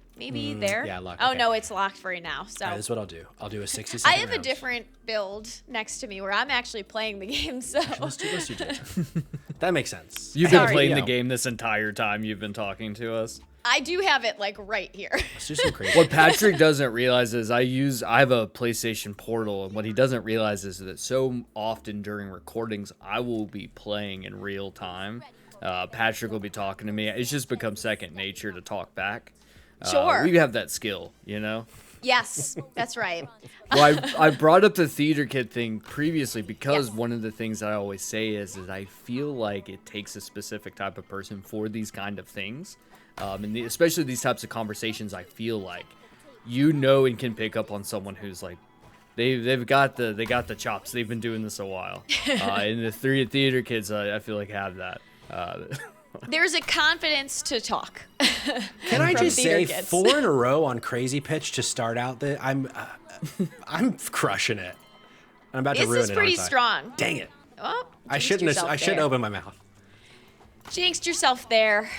there. yeah, lock, Oh okay. no, it's locked for you now. So All right, this is what I'll do. I'll do a 60-second I have round. a different build next to me where I'm actually playing the game. So Let's do Jason. That makes sense. You've been Sorry. playing You the know, game this entire time you've been talking to us. I do have it like right here. Let's do some crazy. What Patrick doesn't realize is I have a PlayStation Portal, and what he doesn't realize is that so often during recordings I will be playing in real time. Patrick will be talking to me. It's just become second nature to talk back. Sure. We have that skill, you know? Yes, that's right. Well, I brought up the theater kid thing previously because Yes. one of the things I always say is I feel like it takes a specific type of person for these kind of things. Especially these types of conversations, I feel like and can pick up on someone who's like they've got the chops. They've been doing this a while. And the three theater kids, I feel like have that. there's a confidence to talk. Can I from just theater say kids. 4 in a row on Crazy Pitch to start out I'm crushing it. I'm about to This ruin is it. pretty aren't I? strong. Dang it. Oh, I jinxed shouldn't yourself have there. opened my mouth. Jinxed yourself there.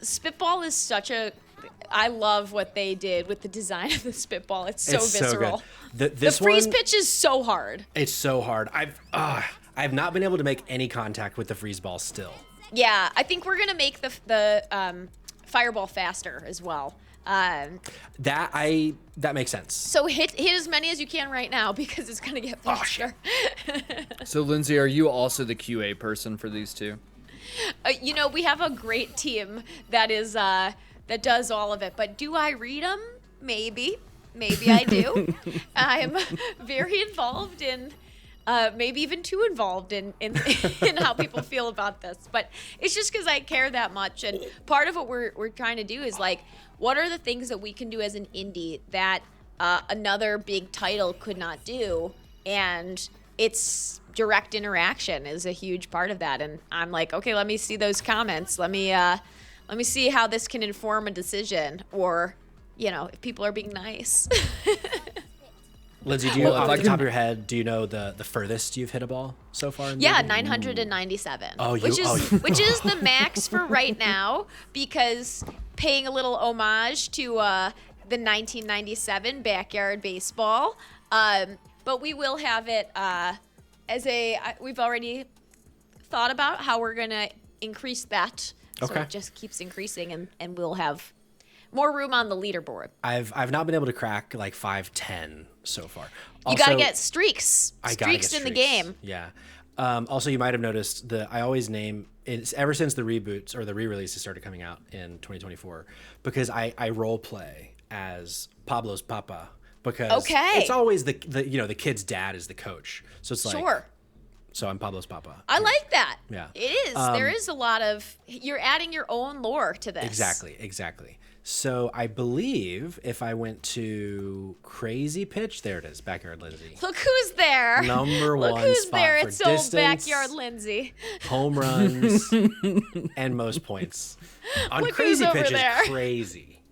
Spitball is such a. I love what they did with the design of the spitball. It's so visceral. So good. The This freeze one, pitch is so hard. it's so hard. I've not been able to make any contact with the freeze ball still. Yeah, I think we're gonna make the fireball faster as well. That makes sense. So hit as many as you can right now because it's gonna get faster. So, Lindsay, are you also the QA person for these two? We have a great team that is that does all of it. But do I read them? Maybe I do. I'm very involved in. Maybe even too involved in how people feel about this. But it's just because I care that much. And part of what we're trying to do is like, what are the things that we can do as an indie that another big title could not do? And it's direct interaction is a huge part of that. And I'm like, okay, let me see those comments. Let me see how this can inform a decision, or if people are being nice. Lindsay, off the top of your head, do you know the furthest you've hit a ball so far? In Yeah, the 997. Oh, which is the max for right now, because paying a little homage to the 1997 backyard baseball. But we will have it we've already thought about how we're gonna increase that. So Okay. it just keeps increasing, and we'll have more room on the leaderboard. I've not been able to crack like 510 so far. You gotta get streaks. I gotta get Streaks in the streaks. game. Yeah. Also, you might have noticed I always name it's ever since the reboots or the re-releases started coming out in 2024, because I role play as Pablo's papa, because it's always the kid's dad is the coach, so it's like Sure. So I'm Pablo's papa. I like that. Yeah. It is. There is a lot of you're adding your own lore to this. Exactly. So I believe if I went to Crazy Pitch, there it is, Backyard Lindsay. Look who's there. Number Look one who's spot there. for It's old distance, Backyard Lindsay. home runs, and most points. On Look Crazy who's over Pitch there. is crazy,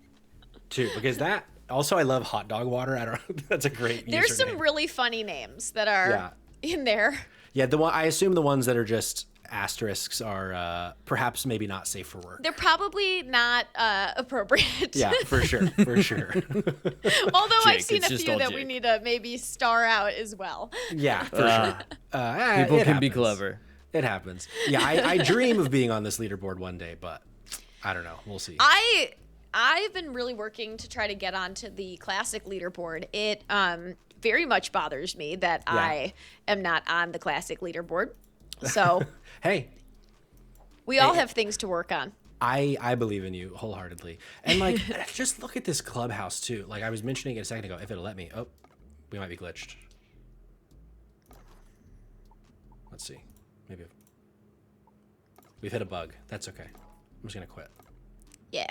too, because that. Also, I love hot dog water. I don't know. That's a great. There's username. some really funny names that are in there. Yeah, I assume the ones that are just asterisks are perhaps maybe not safe for work. They're probably not appropriate. Yeah, for sure. Although I've Jake, seen it's a just few all that we Jake. need to maybe star out as well. Yeah, for sure. People it can be happens. clever. It happens. Yeah, I dream of being on this leaderboard one day, but I don't know. We'll see. I've been really working to try to get onto the classic leaderboard. It very much bothers me that I am not on the classic leaderboard. So Hey, we all have things to work on. I believe in you wholeheartedly. And like, just look at this clubhouse too. Like I was mentioning it a second ago, if it'll let me. Oh, we might be glitched. Let's see. Maybe we've hit a bug. That's okay. I'm just gonna quit. Yeah.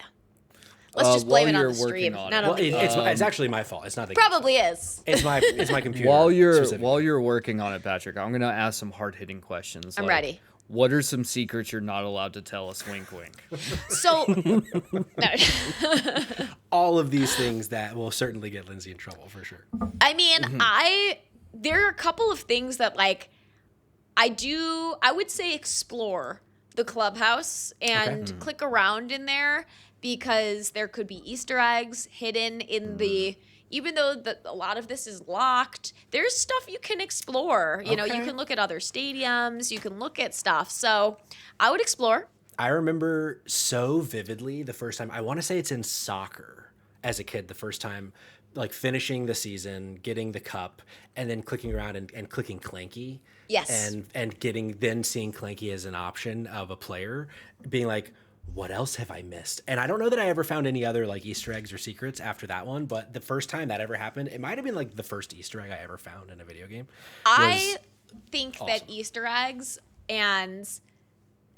Let's just blame while it on you're the working stream. on Not it. on the It's actually my fault. It's not the Probably is. It's my computer. While specifically. you're working on it, Patrick, I'm gonna ask some hard hitting questions. I'm like, ready. What are some secrets you're not allowed to tell us? Wink, wink. So, no. all of these things that will certainly get Lindsay in trouble for sure. I mean, there are a couple of things that like I would say explore the clubhouse and click around in there, because there could be Easter eggs hidden in the, even though a lot of this is locked, there's stuff you can explore. You know, you can look at other stadiums, you can look at stuff. So I would explore. I remember so vividly the first time, I want to say it's in soccer as a kid, the first time like finishing the season, getting the cup, and then clicking around and clicking Clanky. Yes. And then seeing Clanky as an option of a player, being like, what else have I missed? And I don't know that I ever found any other like Easter eggs or secrets after that one, but the first time that ever happened, it might have been like the first Easter egg I ever found in a video game. I think awesome. that Easter eggs and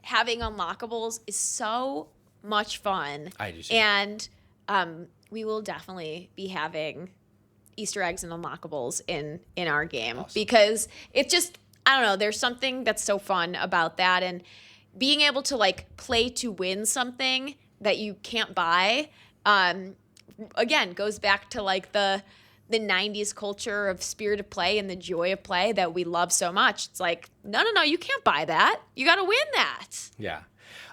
having unlockables is so much fun. I do too. And we will definitely be having Easter eggs and unlockables in our game, because it's just, I don't know, there's something that's so fun about that. And being able to like play to win something that you can't buy, again, goes back to like the 90s culture of spirit of play and the joy of play that we love so much. It's like, no, you can't buy that. You got to win that. Yeah.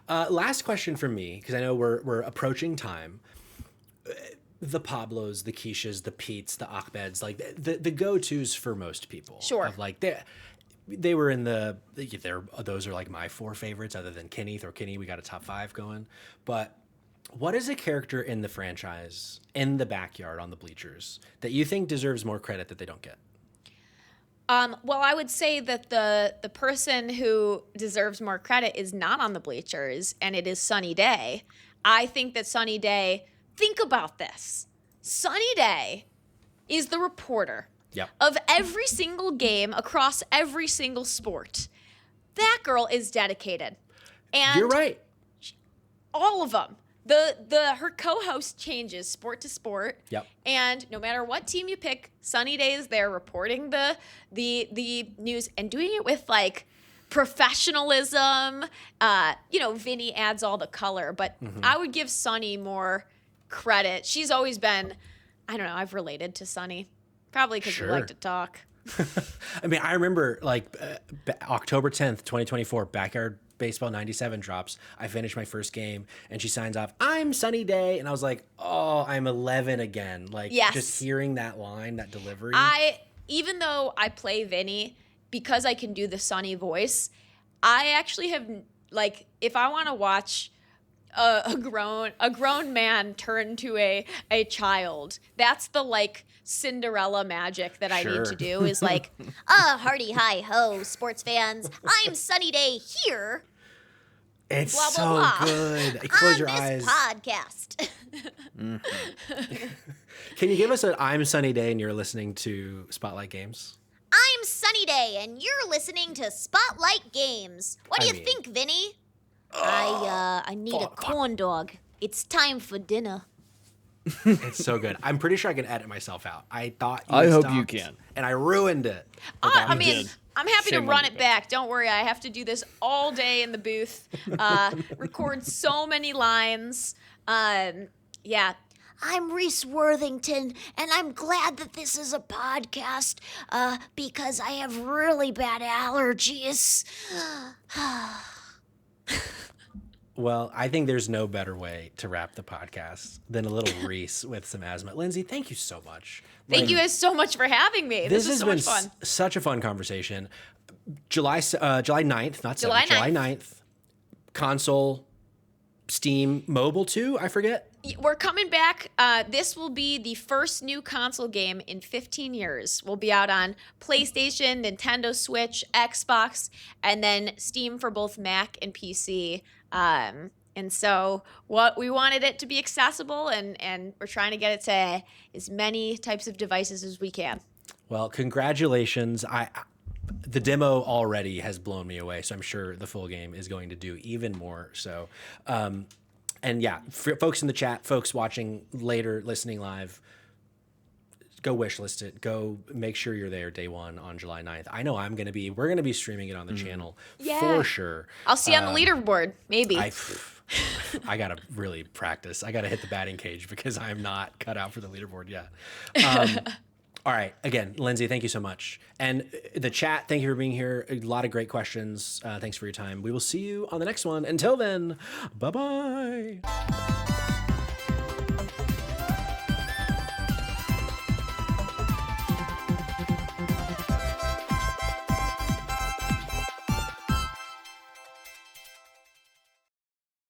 Last question from me, because I know we're approaching time. The Pablos, the Keishas, the Petes, the Ahmeds, like the go-tos for most people. Sure. Of like they were in those are like my 4 favorites other than Kenneth or Kenny. We got a top 5 going. But what is a character in the franchise, in the backyard, on the bleachers, that you think deserves more credit that they don't get? Well, I would say that the person who deserves more credit is not on the bleachers, and it is Sunny Day. I think that Sunny Day, think about this. Sunny Day is the reporter of every single game across every single sport. That girl is dedicated. And you're right. All of them. Her co-host changes sport to sport. Yep. And no matter what team you pick, Sunny Day is there reporting the news and doing it with like professionalism. Vinny adds all the color, but I would give Sunny more credit. She's always been, I don't know, I've related to Sunny. Probably because we like to talk. I mean, I remember like October 10th, 2024, Backyard Baseball 97 drops. I finished my first game and she signs off, "I'm Sunny Day." And I was like, oh, I'm 11 again. Like, just hearing that line, that delivery. Even though I play Vinny, because I can do the Sunny voice, I actually have, like, if I want to watch a grown man turn to a child, that's the like Cinderella magic that I need to do, is like, hearty hi ho, sports fans, I'm Sunny Day here. It's blah, so blah, blah. good. Close your on eyes. this podcast. Can you give us an "I'm Sunny Day" and you're listening to Spotlight Games? I'm Sunny Day, and you're listening to Spotlight Games. What do you think, Vinny? I need a corn dog. It's time for dinner. It's so good. I'm pretty sure I can edit myself out. I thought I hope stopped, you can. and I ruined it. I mean, I'm happy Shame to on run you, it back. Don't worry. I have to do this all day in the booth. Record so many lines. Yeah. I'm Reese Worthington, and I'm glad that this is a podcast because I have really bad allergies. Well, I think there's no better way to wrap the podcast than a little Reese with some asthma. Lindsay, thank you so much. Thank you guys so much for having me. This is has so been much fun. Such a fun conversation. July 9th, not 7th, July 9th. July 9th. Console, Steam, mobile too, I forget. We're coming back. This will be the first new console game in 15 years. We'll be out on PlayStation, Nintendo Switch, Xbox, and then Steam for both Mac and PC. And so what we wanted it to be accessible, and we're trying to get it to as many types of devices as we can. Well, congratulations. The demo already has blown me away, so I'm sure the full game is going to do even more. So, and yeah, for folks in the chat, folks watching later, listening live, go wishlist it. Go make sure you're there day one on July 9th. I know we're going to be streaming it on the channel for sure. I'll see you on the leaderboard, maybe. I got to really practice. I got to hit the batting cage because I'm not cut out for the leaderboard yet. All right. Again, Lindsay, thank you so much. And the chat, thank you for being here. A lot of great questions. Thanks for your time. We will see you on the next one. Until then, bye-bye.